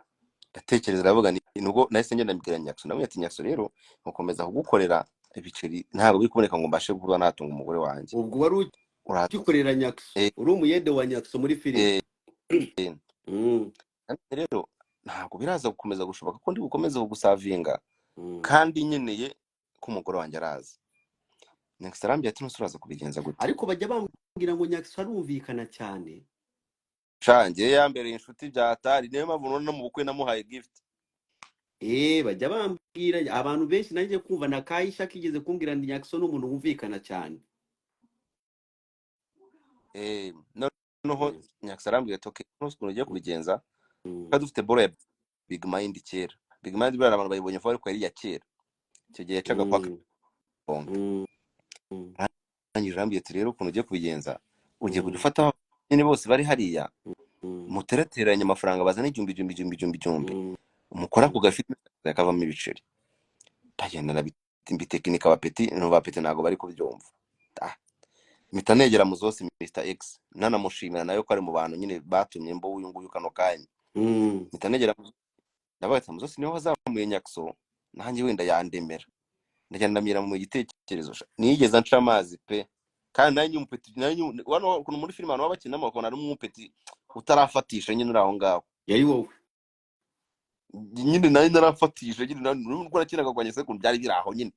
ndatekereza ndavuga nubwo nahise ngenda mbwira Nyakso ndamubwira ati Nyakso rero mukomeza kugukorera ibiceri ntabwo bikuboneka ngo mbashe kuba natunga umugore wanjye ubwo wari ukikorera Nyakso uri umuyede wa Nyakso muri filime rero ntabwo biraza gukomeza gushoboka ko ndi gukomeza kugusavinga kandi nyeneye ko umugore wanjye araza Nyakso arambye ati nusuraza kubigenza gute ariko bajya bambwira ngo Nyakso arumvikana cyane shangiye yambereye inshuti bya atari niyo mpamvu no mu bukwe namuhaye gift bajya bambwira abantu benshi nanjye kumva na Kaisha kigeze kumbwira ndi Nyakiso n'umuntu wumvikana cyane. noneho Mm. Nyakiso arambwira ati okay ukuntu ugiye kubigenza Mm. kandi dufite boro ya Big Mind kera. Big Mind bari abantu bayibonye vuba ariko yari ya kera, icyo gihe yacaga kwa Mm. Kagonga. Mm. Mm. arangije arambwira ati rero ukuntu ugiye kubigenza ugiye kujya Mm. ufata nyine bose bari hariya Mm. muterateranya amafaranga bazana igihumbi Mm. umukora ku gafite akavamo ibiceri. Ndagenda mbitekinika abapeti n'abapeti ntago bari kubyumva. Mpita negera Muzosi Mr X nanamushimira nayo ko ari mu bantu nyine batumye mbo uyu nguyu kano kanya. Mm. Mpita negera ndabaga ati Muzosi niho wazamuye Nyakiso nanjye wenda yandemera. Ndagenda ndamira mu gitekerezo nigeze nca amazi pe kandi nanjye umupeti nanjye wano ukuntu muri filime abantu babakinamo bakona ari umupeti utarafatisha nyine uraho ngaho. Yari wowe. Nyine nari narafatije nyine nubwo nakinaga kwa Nyese byari biraho nyine.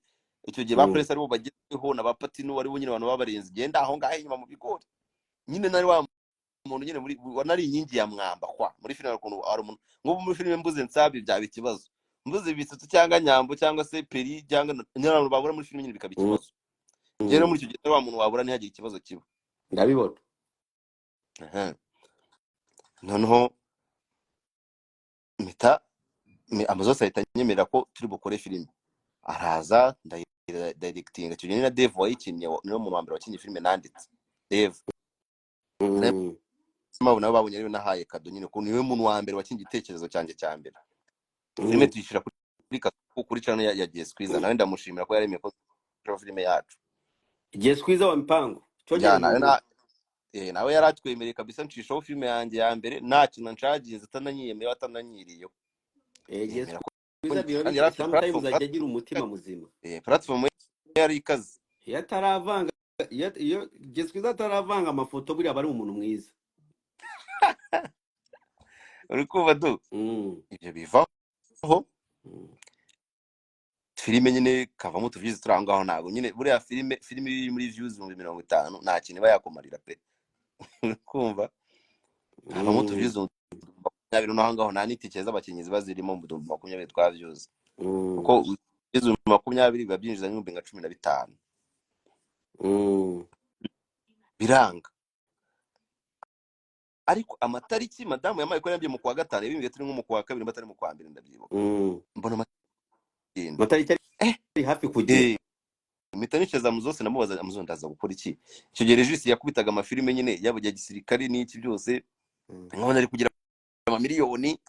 Icyo gihe ba press aribo bagezeho na ba Patino wari bo nyine abantu babarenze genda aho ngaho inyuma mu bigori. Nyine nari wa muntu nyine muri nari inkingi ya mwamba kwa muri filime ukuntu ari umuntu ngo muri filime mbuze nsabi byaba ikibazo. Mbuze bitutse cyangwa nyambo cyangwa se peri cyangwa nyarano babura muri filime nyine bikaba ikibazo. Rero muri icyo gihe wa muntu wabura ntihagire ikibazo kiba. Ndabibona. Noneho mpita Amazose ahita nyemerera ko turi bukore filime. Araza directing icyo gihe na Dave wayikinnye niyo muntu wa mbere wakinnye filime nanditse. Dave nabo babonye ariwe nahaye kado nyine ko niwe muntu wa mbere wakinnye igitekerezo cyanjye cya mbere. Filime tuyishira kuri channel ya Jess Kwiza nawe ndamushimira ko yaremeye ko filime yacu. Jess Kwiza wa Mpango. Nawe yaratwemereye kabisa ncishaho filime yanjye ya mbere nta kintu nshaginze atananyiyemeye atananyiriyeho. Jess Kwiza biro sometimes ajya agira umutima muzima. Platform yari ikaze. Yataravanga iyo Jess Kwiza ataravanga amafoto buri abari umuntu mwiza. Uri kuva do ibyo bivaho filime nyine kavamo tuvize turangaho ntago nyine buriya filime iri muri views 50 nta kintu bayakomarira pe. Kumva kavamo tuvize 20 naho nta nitikeza abakinnyi bazirimo mu 20 twa views kuko views 20 biba byinjiza n'ibihumbi nka 15 biranga. Ariko amatariki madamu yamaye ko yambye mu kwa gatanu bimbye turi nko mu kwa kabiri batari mu kwa mbere ndabyibuka. Mbona matariki ari hafi kugera. Mpita nicaza Muzose namubaza Amazon ndaza gukora iki. Icyo gihe Regis yakubitaga amafilime nyine yabo ya gisirikari n'iki byose nkabona ari kugira amamiliyoni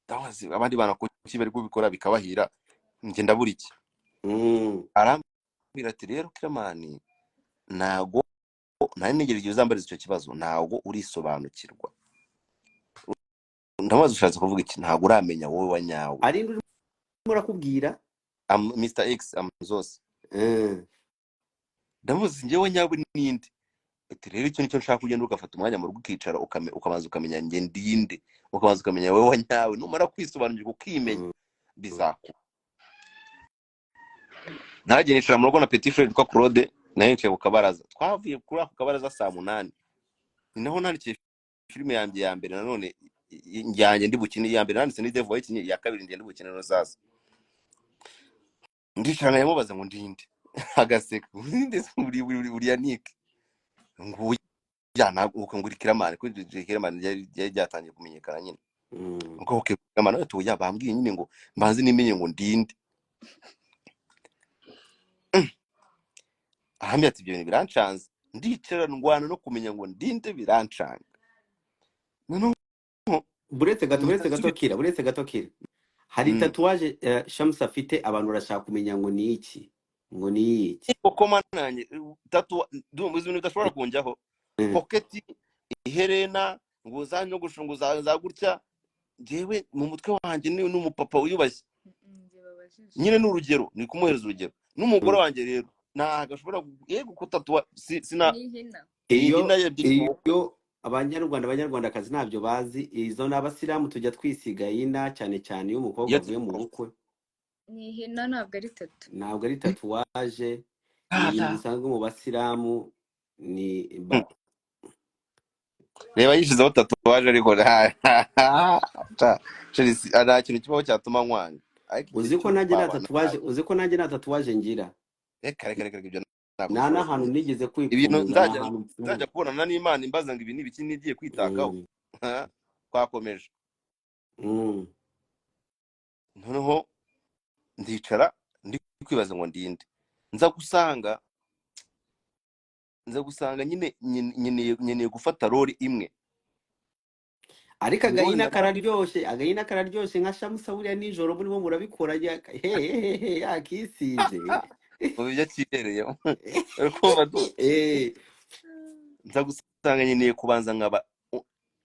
ndabazi abandi bana ko bari kubikora bikabahira nge ndabura iki. Arambwira ati rero Kiramani nago nari negereje uzambariza icyo kibazo ntago urisobanukirwa. Ndamaze ushatse kuvuga iki ntago uramenya wowe wanyawe. Ari nduri murakubwira Mr X Amazose. Ndamuzi ngewe nyawe ninde. Ati rero icyo nicyo nshaka kugenda ugafata umwanya mu rugo ukicara ukamanza ukamenya nge ndinde ukamanza ukamenya wowe wanyawe numara kwisobanukirwa ukimenya bizaku. Nagenesha mu rugo na Petit Frere kwa Claude naye ku kabaraza twavuye kuri ako kabaraza saa 8 naho nandikiye filime yanjye ya mbere nanone njyanye ndi bukine ya mbere nanditse ni Dave wayikinye ya kabiri ndi bukine no sasa ndishana yamubaza ngo ndinde agaseka ndinde uri Yannick ngo yana uko nguri Kiramani ko Kiramani yari byatangiye kumenyekana nyine ngo okay Kiramani nawe tuya bambwiye nyine ngo mbanze nimenye ngo ndinde. Ahamya ati ibyo birancanze ndicara ndwana no kumenya ngo ndinde birancanga. Buretse gato kira hari tatuwaje Shamsa afite abantu barashaka kumenya ngo ni iki koko mananye tatu ndumva ibintu bidashobora kunjyaho pocket iherena ngo zanyogosho ngo za gutya jewe mu mutwe wanjye ni n'umupapa uyubashye nyine n'urugero ni kumuhereza urugero n'umugore wanjye rero nagashobora yego kutatuwa sina iyo abanyarwandakazi ntabyo bazi izo n'abasilamu tujya twisiga yina cyane cyane iyo umukobwa avuye mu bukwe ni hina ntabwo ari tatuwaje iyi bisanzwe mu basilamu ni reba yishizeho tatuwaje ariko nta kintu kibaho cyatuma nkwanga ariko uzi ikintu ko nanjye nta cy'ubupfapfa tatuwaje uzi ko nanjye nta tatuwaje ngira reka ibyo ntabwo nta bishobora n'ahantu kugira nigeze ibintu kwipfumuza nzajya n'ahantu nzajya mpfumuza kubonana n'Imana imbaza ngo ibi ni ibiki nigiye kwitakaho Mm, twakomeje mm. noneho ndicara ndi kwibaza ngo ndinde nza gusanga nkeneye gufata role imwe ariko iyi role agahina kararyoshye nka shamusa buriya nijoro murimo murabikora hehehe yakisize mu byo kibereyemo kumva Eh, nza gusanga nkeneye kubanza nkaba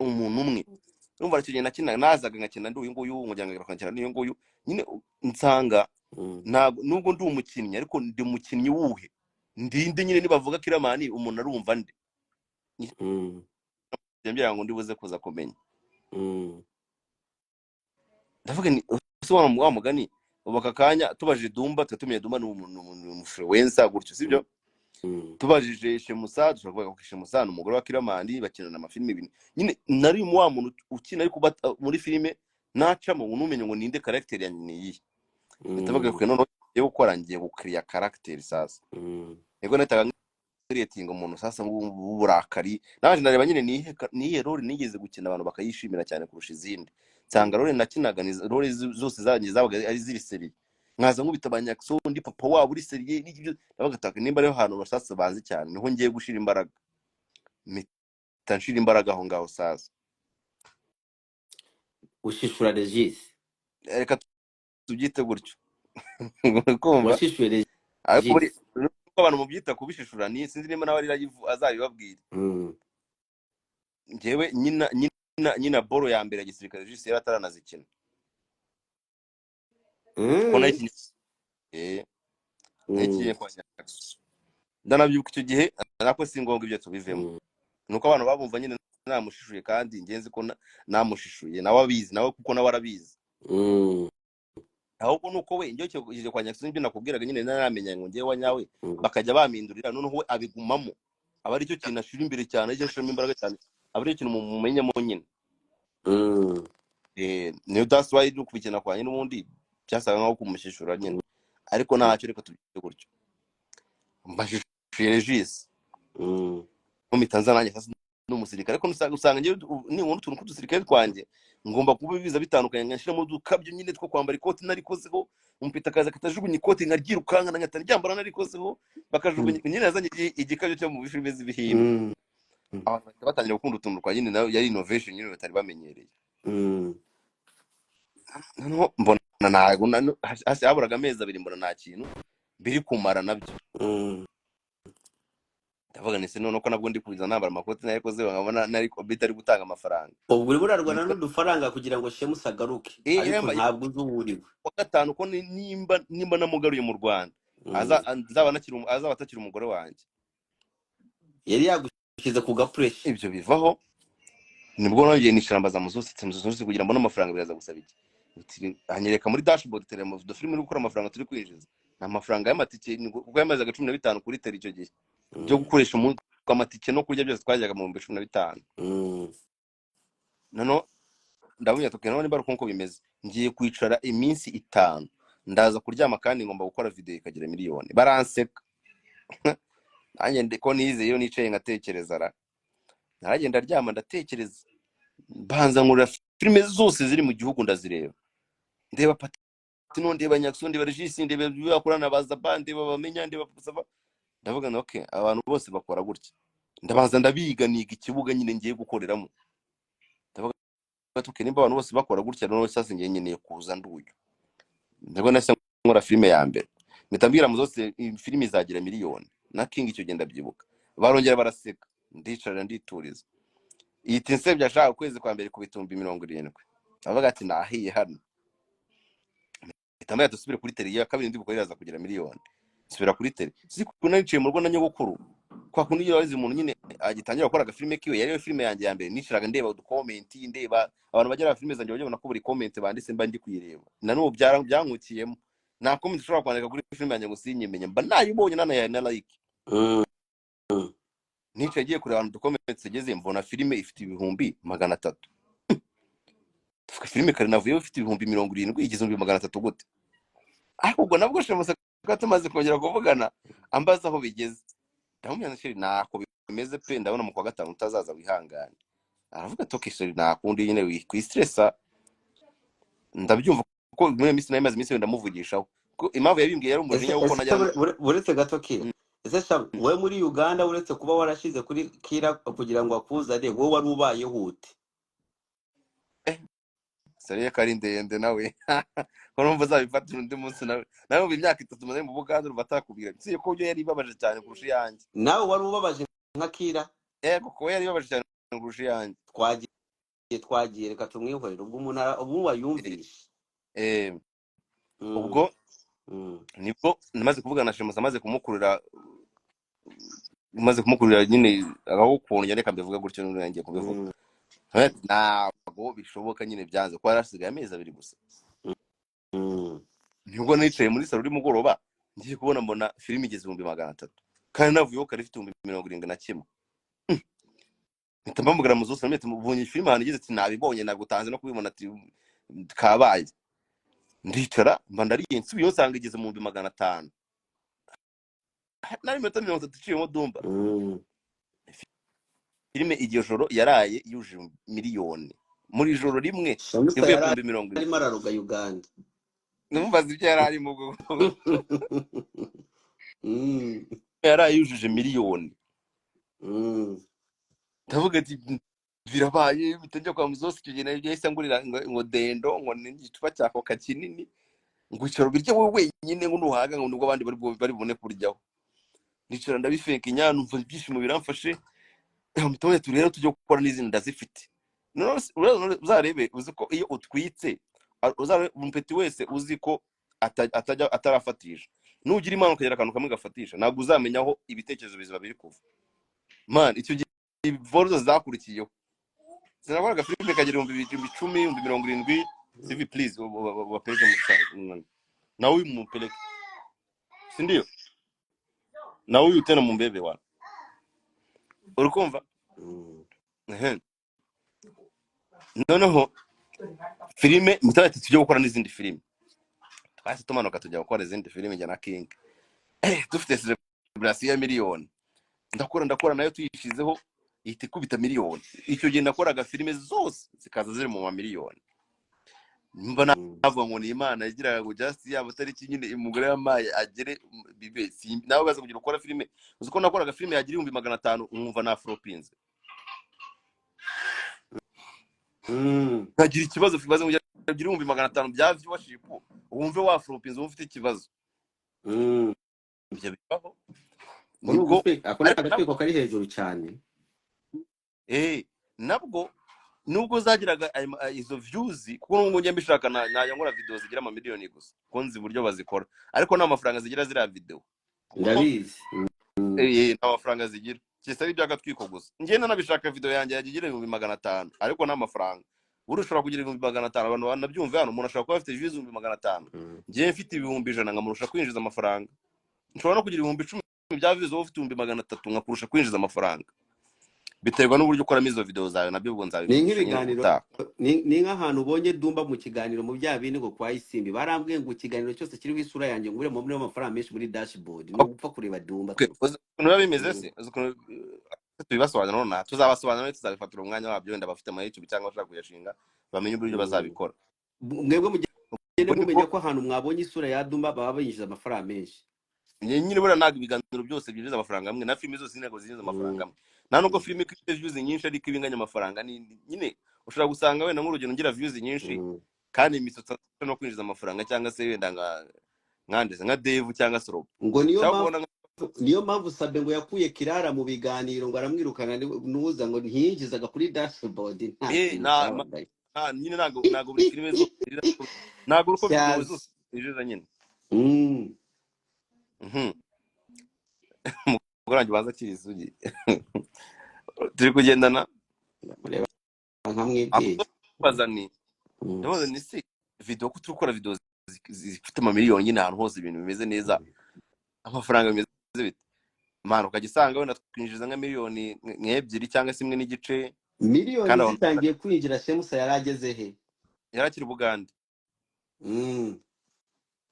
umuntu umwe urumva icyo gihe nakina nazaga nkakina ndi uyu nguyu umuryango ngakina n'uyu nguyu nyine nsanga mm, ntabwo nubwo ndi umukinnyi ariko ndi umukinnyi wuhe ndinde nyine nibavuga kiramani umuntu arumva nde mm, byambwira ngo ndibuze kuza kumenya mm, ndavuga ni ese wa mugani ubu aka kanya tubajije Dumba tumenye Dumba ni umufuwensa gutyo sibyo mm, tubajije Shemusa dushobora kuvuga ko Shemusa ni umugore wa Kiramani bakinana amafilime ibintu nyine nari mu wa muntu ukina ariko muri filime nacamo numenye ngo ninde character yanjye ni iyi bitavuga ko none yo gukora ngiye gukriya character sasa mm, yego nataga creating umuntu sasa w'uburakari naje ndareba nyine nihe role nigeze gukina abantu bakayishimira cyane kurusha izindi nsanga role nakinaga ni role zose zanjye zabaga ari ziri seri nkaza nkubita abanyakso ndi papa wabo uri seri n'ibyo nabagataka nimba rero hano basasa banzi cyane niho ngiye gushira imbaraga mitanshira imbaraga aho ngaho sasa ushishura Regis reka tubyite gutyo kumva washishuye ariko muri Regis abantu mubyita kubishishura ni sinzi nimba nawe azabibabwira njyewe nyina boro ya mbere ya gisirikare Regis yari ataranazikina ko nayikinye nayikinye kwa Nyakatsi ndanabyuka icyo gihe nako si ngombwa ibyo tubivemo nuko abantu babumva nyine namushishuye kandi ngenzi ko namushishuye nawe abizi nawe kuko nawe arabizi ahubwo nuko we njye cyo kwa Nyakatsi n'ibyo nakubwiraga nyine naramenya ngo njye wanyawe bakajya bamindurira noneho we abigumamo aba ari cyo kintu ashira imbere cyane cyo ashiramo imbaraga cyane aba ari ikintu mumenyemo nyine niyo that's why no kubikina kwa nyine n'ubundi byasaga nkaho kumushishura nyine ariko ntacyo reka tubyite gutyo mbashishije Regis mu Tanzania sasa n'umusirikare ariko usanga ngiye ni umuntu tuntu kudusirikare twanjye ngomba kuba biza bitandukanye ngashiramo dukabyo nyine two kwambara ikoti narikozeho umpita kaza katajugunya ikoti nkaryirukanka ngatari ryambara narikozeho bakajugunya nyine yazanye igikabyo cyo mu bifilime z'ibihimba abantu batangira gukunda utuntu kwa nyine nayo yari innovation nyine batari bamenyereye noneho mbona ntago hasi haburaga amezi abiri mbona nta kintu biri kumara nabyo ndavuga nese none ko nabwo ndi kuza nambara amakoti narikoze nkabona nariko bitari gutanga amafaranga ubwo uri burarwana n'udufaranga kugira ngo Shemusa agaruke ariko ntabwo uzuburiwe wa gatanu ko nimba namugaruye mu Rwanda azaba atakiri umugore wanjye yari yagushyize ku gapureshi ibyo bivaho nibwo nongeye nicara mbaza muzusi kugira mbone amafaranga biraza gusaba iki anyereka muri dashboard telemo filime uri gukora amafaranga turi kwinjiza amafaranga y'amatike kuko yamaze 15 kuri tele icyo gihe byo gukoresha amatike no kurya byose twajyaga mu 15 nano ndabunya tukena niba ruko bimeze ngiye kwicara iminsi 5 ndaza kuryama kandi ngomba gukora video ikagira miliyoni baranseka nanjye ndiko nize iyo nicaye ngatekereza ra naragenda ryama ndatekereza banza nkura filime zose ziri mu gihugu ndazireba ndeba Patino ndeba Nyakso ndeba Regis ndeba bakorana baza bande babamenya ndeba Pusava ndavuga okay abantu bose bakora gutya ndabanza ndabiga niga ikibuga nyine ngiye gukoreramo ndavuga batuke nimba abantu bose bakora gutya none sasa ngiye nyeneye kuza nduyo ndabona nase nkora filime ya mbere mitambira mu zose filime izagira miliyoni na King icyo genda byibuka barongera baraseka ndicara ndituriza iyi tinse byashaka kwezi kwa mbere ku bitumbi 70 avuga ati nahiye hano itamaya dusubire kuri tele ya kabiri ndi gukoreraza kugira miliyoni subira kuri tele sikunaniciye mu rugo na nyogokuru kwa kundi iyo wazi umuntu nyine agitangira gukora agafilime kiwe yari filime yanjye ya mbere niciraga ndeba uducomment ndeba abantu bagera filime zanjye babona ko buri comment banditse mba ndi kuyireba na n'ubu byankukiyemo nta comment ushobora kwandika kuri filime yanjye ngo sinyimenya mba nayibonye na like nicaye giye kureba abantu ducomment segeze mbona filime ifite ibihumbi 300 filime kare navuye ufite ibihumbi 70 igeze mu 300 gute ariko ubwo nabwo shemusa tumaze kongera kuvugana ambaza aho bigeze ndamubwira nti nako bimeze pe ndabona mu kwa gatanu utazaza wihangane aravuga toke sheri nakundi nyine wikwistressa ndabyumva ko muri minsi nayo maze iminsi ndamuvugishaho ko impamvu yabimbwiye yari umujinya wuko najya uretse gato kira ese we muri Uganda uretse kuba warashize kuri kira kugira ngo akuzane wowe wari ubayeho ute sariye kari ndende nawe urumva uzabifatira undi munsi nawe mu myaka 3 maze mu Buganda urumva atakubwira si ko byo yari babaje cyane kurusha yanjye nawe wari ubabaje nka kira kuko yari babaje cyane kurusha yanjye twagiye reka tumwihorere ubwo umuntu ubu wayumvishe ubwo nibwo namaze kuvugana na Shemusa maze kumukurira nyine aho ukuntu reka mbivuga gutyo n'urangiye kubivuga ntabwo bishoboka nyine byanze ko yarasigaye amezi 2 gusa nibwo nicaye muri salo uri mugoroba ngiye kubona mbona filime igeze 300 kandi navuyeho kare ifite 71 mpita mbamugara muzo samete mubonye filime hano igeze ati nabibonye nagutanze no kubibona ati kabaye ndicara mba ndariye nsubiye nsanga igeze mu 500 nari meta 30 ciyemo dumba filime igiye joro yaraye yuje miliyoni muri joro rimwe yavuye ku 70 ari mararuga Uganda numvaza ibyo yarari mu yaraye yujuje miliyoni ndavuga ati birabaye bitajya kwa muzosi cyo gene byahise ngurira ngo dendo ngo n'igicupa cya koka kinini ngo icaro birye wowe wenyine ngo nuhaga ngo nubwo abandi bari bone kuryaho nicara ndabifeka inyana umva ibyishimo biramfashe mutone turero tujye gukora n'izindi ndazifite none uzarebe uzi ko iyo utwitse uzarebe umpeti wese uzi ko atarafatisha nugira imana ukagera akantu kamwe gafatisha ntabwo uzamenyaho ibitekerezo biziba biri kuva man icyo Volzo zakurikiyeho sinakoraga filime kagera 10 70 CV please wapeleke msana na huyu mumpeleke si ndio na huyu tena mumbebe wana urikumva noneho filime mutarati tujye gukora n'izindi filime twase tumanuka tujya gukora izindi filime njya na King dufite celebration ya miliyoni ndakora nayo tuyishizeho ihita ikubita miliyoni icyo gihe nakoraga filime zose zikaza ziri mu miliyoni mba navuga ngo ni Imana yagiraga ngo just yaba atari kinyine umugore yamaye agere bibe nawe baza kugira ukora filime uzi ko nakoraga filime yagira 500 umva na Afropinze kagira ikibazo fibaze ngo yagira 500 bya viewership wumve wa Afropinze ufite ikibazo ibyo bibaho nubwo akora agatwiko kari hejuru cyane nabwo nubwo zagiraga izo views kuko ngo njye mbishaka nkora video zigira ama miliyoni gusa konzi buryo bazikora ariko nta mafaranga zigira zira video ndabizi nta mafaranga zigira cyese ari byagatwiko gusa njye nabishaka video yanjye yagigira 500 ariko nta mafaranga urushobora kugira 500 abantu banabyumva hano umuntu ashaka kuba afite views 500 njye mfite 100 ngamurusha kwinjiza amafaranga nshobora no kugira 10 bya views wowe ufite 300 ngakurusha kwinjiza amafaranga biterwa n'uburyo ukora izo video zawe nabyo ubwo nzabi ni nk'ibiganiro ni nk'ahantu ubonye Dumba mu kiganiro mu bya bindi ngo kwa Isimbi barambwiye ngo ikiganiro cyose kiri kwisura yanjye ngure mu amafaranga menshi muri dashboard ni gupfa kureba Dumba ukuntu bimeze se ukuntu tubibasobanura none tuzabasobanura tuzabifatira umwanya wabyo wenda bafite mu YouTube cyangwa bashaka kuyashinga bamenye uburyo bazabikora mwebwe mugende mumenya ko ahantu mwabonye isura ya Dumba baba bayinjiza amafaranga menshi nyine bura naga ibiganiro byose byinjiza amafaranga amwe na filime zose zinago zinjiza amafaranga amwe nta nubwo filime ifite views nyinshi ariko ibinganya amafaranga nyine ushobora gusanga wenda nk'urugero ngira views nyinshi kandi imisotsa no kwinjiza amafaranga cyangwa se wenda nkandeze nka Dave cyangwa Sorobo ngo niyo mpamvu Sabe ngo yakuye Kirara mu biganiro ngo aramwirukana nuza ngo ntiyinjizaga kuri dashboard nyine nago buri filime zose nago uko video zose zinjiza nyine mugorange baza kirisugi turi kugendana bazani ndabaza ni se video ko turi gukora video zifite ama miliyoni nyine ahantu hose ibintu bimeze neza amafaranga bimeze bite mano ukagisanga wenda twinjiza nka miliyoni 2 cyangwa se 1 n'igice miliyoni zitangiye kwinjira Shemusa yarageze he yarakiri Bugande.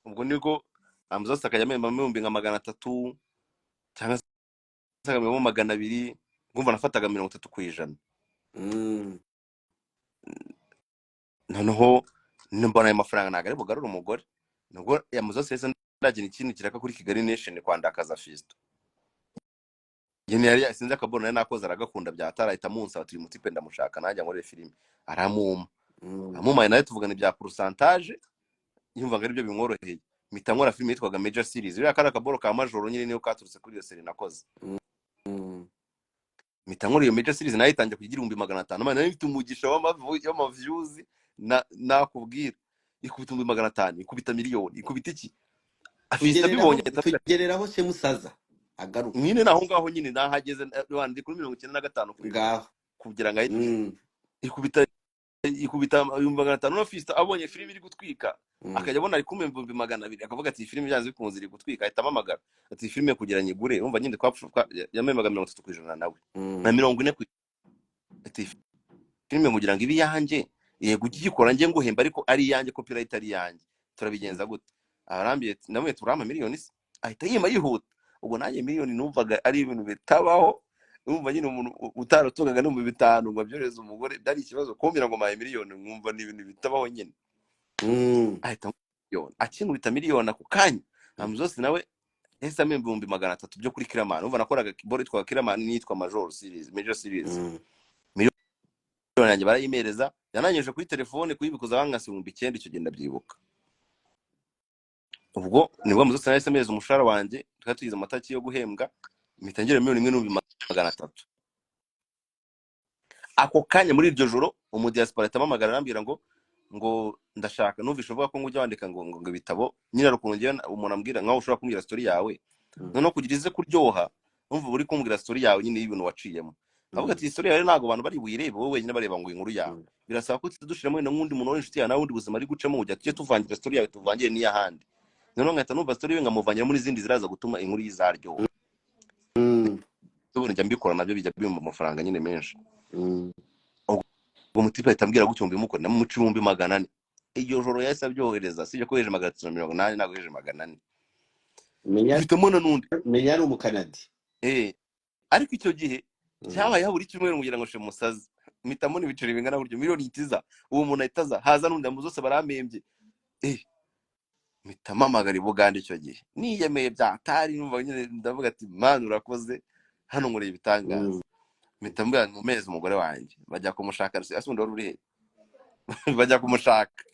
Ubwo niko amuzose akajya amemba ibihumbi nka 300 cyangwa se akamemo 200, ngumva nafataga 30%. Noneho mbona ayo mafaranga ntabwo ari bugarura umugore, nubwo yamuzose yese ndagira ikintu kiraka kuri Kigali Nation kwandakaza Fisto. Yene yari sinzi akabona nari nakoze aragakunda byatarahita munsi turi mutipe ndamushaka najya muri filime aramuma. Amuma nayo tuvugana ibya pourcentage, yumva ngari byo bimworoheye. Mita nkora filime yitwaga Major Series. Uriya kara kaboro ka majoro nyine niyo katurutse kuri iyo serie nakoze. Mita nkora iyo Major Series nayo itangiye kugira 500. None nifite umugisha w'ama views nakubwira. Ikubita 500, ikubita miliyoni, ikubita iki? Afisa bibonye tugereraho se musaza agaruka. Nyine naho ngaho nyine nahageze ndi kuri 95 kuri ngaho kugira ngo ikubita 500 no Fisto abonye filime iri gutwika akajya abona ari kumwe 200 akavuga ati filime byanze bikunze iri gutwika ahita amamagara ati filime kugira nyigure umva nyine yamemaga 30% nawe na 40 ati filime kugira ngo ibi yanjye yego ugikora nge nguhemba ariko ari yanjye copyright ari yanjye turabigenza gute arambiye namwe turama miliyoni ahita yima yihuta ubwo nanjye miliyoni numvaga ari ibintu bitabaho umva nyine umuntu utarotungaga no mu 5 ngo byoreze umugore byari ikibazo kumbira ngo maye miliyoni mwumva ni ibintu bitabaho nyine ahita miliyoni akinkubita miliyoni ako kanya amuzose nawe yese amembe 300 byo kuri Kiramani umva nakoraga keyboard yitwa Kiramani nitwa Major Series Major Series miliyoni yanjye barayimereza yananyeje kuri telefone kuyibikuza bangase 9,000 icyo genda byibuka. Ubwo nibwo amuzose nawe semeza umushara wanje tukatugize amataki yo guhembwa mitangire 1,300. Ako kanya muri iryo joro umudiaspora tamamagara arambira ngo ndashaka numvisha uvuga ko ngujya wandika ngo ibitabo nyina rukungiye umuntu ambwira nkaho ushobora kumbwira story yawe noneho kugirize kuryoha umva uri kumbwira story yawe nyine y'ibintu waciyemo avuga ati story yawe ntago abantu bari buyirebe wowe wenyine bareba ngo inkuru yawe birasaba ko tudushiramo n'undi muntu w'inshuti yawe n'undi buzima ari gucamo ujya tujye tuvangira story yawe tuvangire niya handi noneho ngahita numva story yawe nkamuvangira muri zindi ziraza gutuma inkuru yizaryoha. Njya mbikora nabyo bijya bimba amafaranga nyine menshi. Ubwo mutipe ahitambwira gutyo mbimukora na mu 400. Iyo joro yahise abyohereza sije ko heje 380 nago heje 400. Bitamona nundi menya ari umukanadi. Ariko icyo gihe cyabaye haburi cyumweru mugira ngo she musazi mitamona ibiceri bingana buryo miliyoni itiza uwo muntu ahitaza haza nundi amuzose baramembye mitamamagara Bugande icyo gihe niyemeye byatari numva nyine ndavuga ati man urakoze hano ngure ibitangaza mitambwa mu mezi umugore wanjye bajya kumushaka asundi wari uri bajya kumushaka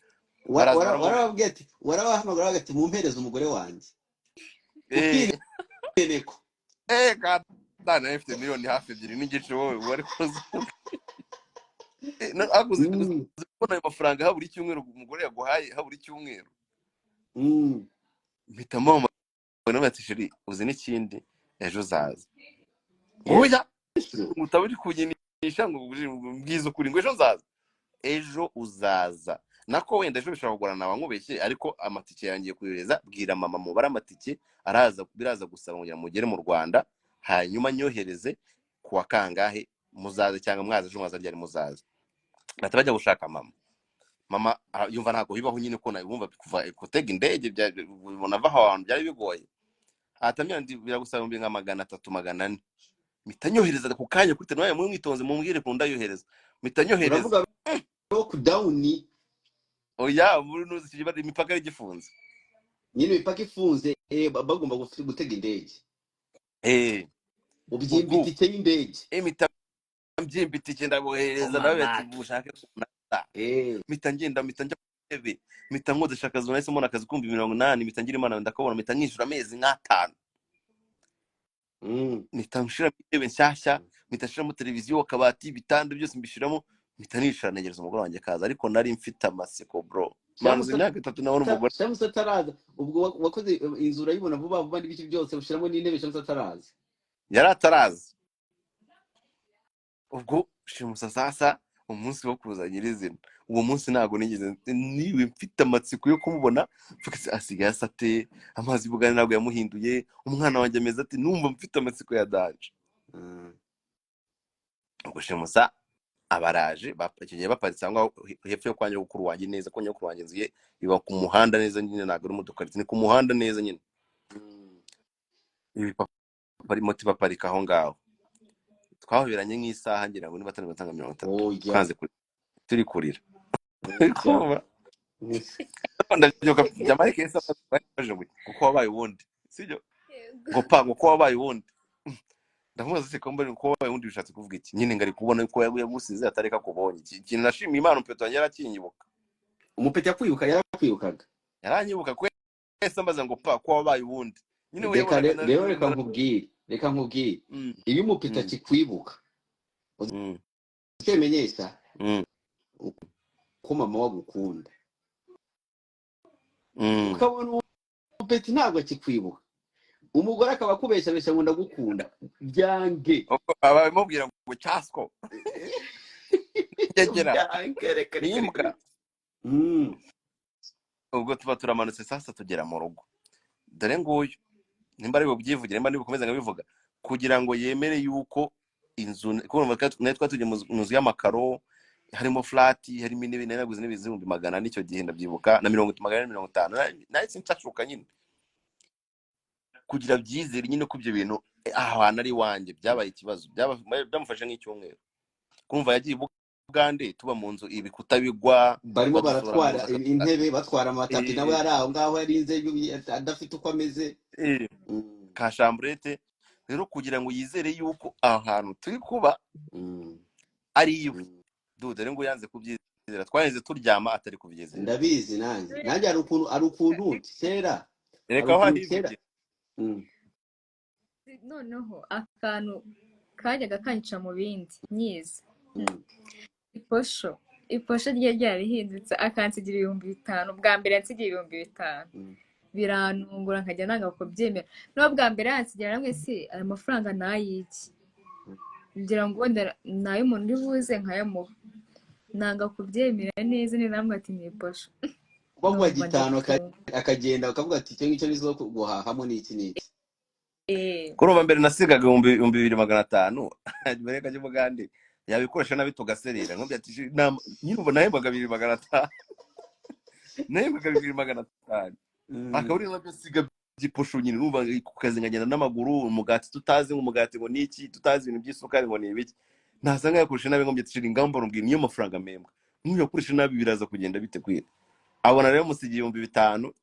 warababwiye ati warabahamagara bagati mu mpereza umugore wanjye ukireko kadana ifite miliyoni hafi 2 n'igice wowe wari koze akuze kubona amafaranga haburi cyumweru umugore yaguhaye haburi cyumweru mitamama none ati shiri uzi n'ikindi ejo zaza oya utaburi kunyinisha ngo mbwiza ukuri ngo ejo uzaza nako wenda ejo bishobora kugorana abankubeshye ariko amatike yangiye kuyoreza bwira mama mubara amatike biraza gusaba ngo mugere mu Rwanda hanyuma nyohereze kuwa kangahe muzaze cyangwa mwaza ejo mwaza ryari muzaza batabajya gushaka mama yumva ntago bibaho nyine ko nabumva kuva gutega indege ubona va ahantu byari bigoye atamya biragusaba nka 300 400 mitanyohereza ku kanya kuri telefone mu mwitonze mumbwire ko ndayohereza mitanyohereza lockdown oya muri nuzi kibari imipaka y'igifunze nyine imipaka ifunze bagomba gutega indege ubyimbitike y'indege mitamby'imbitike ndabohereza nawe ati ushake kunata mitangenda mitanja ebe mitangoze shakazo nahise mbona akazi kumbi 80 mitangira imana ndakabona mitanyishura amezi nk'5 mitanshira mitebe nshyashya mitashiramo televiziyo kabati bitanda byose mbishiramo mitanisha negereza umugore wanjye kaza ariko nari mfite amaseko bro manzi imyaka 3 nawe umugore Shamusa ataraza ubwo wakoze inzura yibona vuba vuba n'ibiki byose ushiramo n'intebe Shamusa ataraza yari ataraza ubwo Shamusa sasa umunsi wo kuza nyirizina uwo munsi nago nigeze niwe mfite amatsiko yo kumubona asigaye asate amazi Bugande nago yamuhinduye umwana wanjye ameze ati numva mfite amatsiko ya danje ubwo Shamusa abaraje icyo gihe baparitse aho hepfo yo kwa nyogokuru wanjye neza, ko nyogokuru wanjye nziye iba ku muhanda neza nyine, ntabwo ari mu dukarito, ni ku muhanda neza nyine. Moto baparika aho ngaho, twahoberanye nk'isaha ngira ngo niba atari gutanga 30, twanze turi kurira. Ndabyuka byamarike yesa baje kuko wabaye wundi, sibyo ngo ko wabaye wundi. Ndamubaza se komba ko wabaye wundi bishatse kuvuga iki? Nyine ngari kubona ko yagusize atareka kubonye ikintu. Nashimiye Imana umpeto wanjye yarakinyibuka. Umupeti yakwibuka, yarakwibukaga, yaranyibuka kwese ambaza ngo ko wabaye wundi. Nyine rero reka nkubwire iyo umupeti akikwibuka ukemenyesha ko mama wagukunda, ukabona umupeti ntabwo akikwibuka, umugore akaba akubeshabesha ngo ndagukunda, byange abamubwira ngo cyasko yagera nimbwa. Ubwo tuba turamanutse sasa tugera mu rugo, dore nguyu nimba ari bubyivugire, nimba nibukomeza ngabivuga kugira ngo yemere yuko inzu kumva natwe tujye mu nzu y'amakaro, harimo flat, harimo intebe naraguze n'ibihumbi 100 n'icyo gihe ndabyibuka, na 150 nahise nshacuka nyine kugira byizere nyine ko ibyo bintu ahantu ari wanjye. Byabaye ikibazo, byamufashe nk'icyumweru. Kumva yagiye Bugande, tuba mu nzu ibikuta bigwa, barimo baratwara intebe, batwara amatapi, nawe yari aho ngaho yarinze adafite uko ameze ka chambrette. Rero kugira ngo yizere yuko ahantu turi kuba ari iwe, dore ngo yanze kubyizera, twahenze turyama atari kubyizera. Ndabizi nanjye ari ukuntu kera reka wahibye. Noneho akantu kajyaga kanyica mu bindi nyiza, iposho rye ryarihindutse akansigira 5,000, bwa mbere yansigira 5,000, biranungura nkajya nanga kubyemera. No bwa mbere yansigira namwe se aya mafaranga nayiki, ngira ngo nayo umuntu uri buze nkayamuha, nanga kubyemera neza. Ni namwe ati ni iposho kuba 5 akagenda akavuga ati icyo ngicyo nizo guhahamo n'iki n'iki. Kurumva mbere nasigaga 2,500 mbere kajya Bugande yabikoresha nabi tugaserera nkubye ati nyine ubu nahembaga 2,500 nahembaga 2,500 akaburi nabyo siga by'iposho nyine numva kukazi ngagenda n'amaguru, umugati tutazi umugati ngo niki, tutazi ibintu by'isukari ngo ni ibiki, nasanga yakoresha nabi nkubye ati ingamba rumbwira niyo mafaranga membwa nk'uyo yakoresha nabi biraza kugenda bite kwira. Abona rero musigiye 5,000,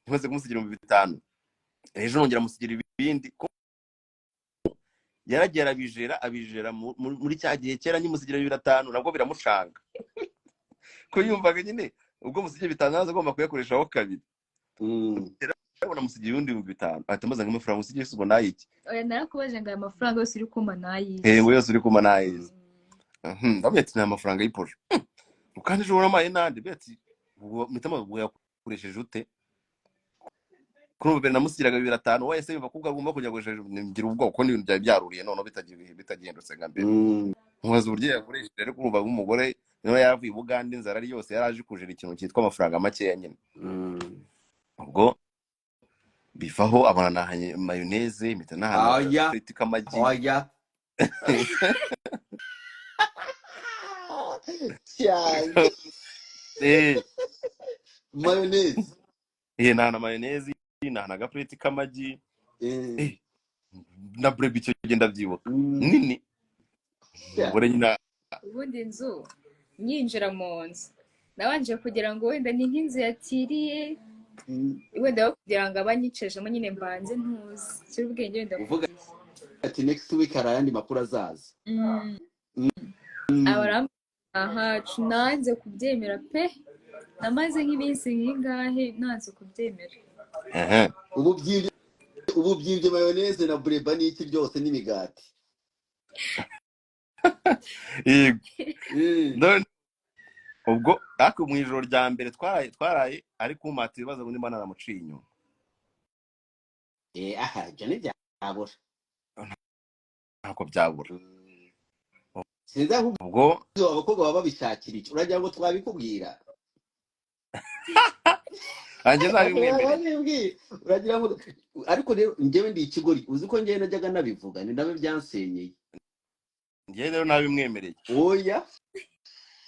ntimaze kumusigira 5,000, ejo nongera musigira ibindi. Yaragera abijera muri cya gihe kera nyimusigira 5,000 nabwo biramushanga ko yumvaga nyine ubwo musigiye 5,000 nazo agomba kuyakoreshaho kabiri. Urabona musigiye 5,000 atamaze nk'amafaranga musigiye subo nayiki. Oya narakubaje ngo aya mafaranga yose uri kuma nayiki. Ngo yose uri kuma nayizi. Ndabetse nta mafaranga y'iposho. Ukandi je uramaye nande beti mitama yakoresheje ute? Kuri ubu namusiraga 2,500 wese yumva kubwa agomba kujya gukoresha, ngira ubwo ko n'ibintu byari byaruriye none bitagendutse nka mbere. Mubaza uburyo yakoresheje, ariko urumva nk'umugore niwe yavuye Bugande inzara ari yose yaraje kujera ikintu cyitwa amafaranga make nyine. Ubwo bivaho abana nahanye mayonnaise imita nahanye fritika amagi. Mayonnaise nahana mayonnaise, nahana agafiriti k'amagi, na bread icyo genda byibuka nini. Ubwo nyina ubundi inzu nyinjira mu nzu nabanje kugira ngo wenda ni nk'inzu yatiriye, wenda kugira ngo abanyicejemo nyine mbanze ntuzi kiri ubwenge wenda uvuga ati next week hari ayandi makuru azaza. ahacu nanze kubyemera pe, namaze nk'iminsi nk'ingahe nanze kubyemera. ubu byibye mayonnaise na breba n'iki byose n'imigati. ubwo ariko mu ijoro rya mbere twaraye ari kumata ibibazo ngo nimba naramuciye inyuma. Ibyo ntibyabura, ntabwo byabura. sinzi aho ubwo abakobwa baba babishakira iki, uragira ngo twabikubwira? Anjye nabimwemereye uragira ngo ariko rero njyewe ndi ikigori, uzi ko njyewe najyaga nabivuga ni nabe byansenyeye. njye rero nabimwemereye oya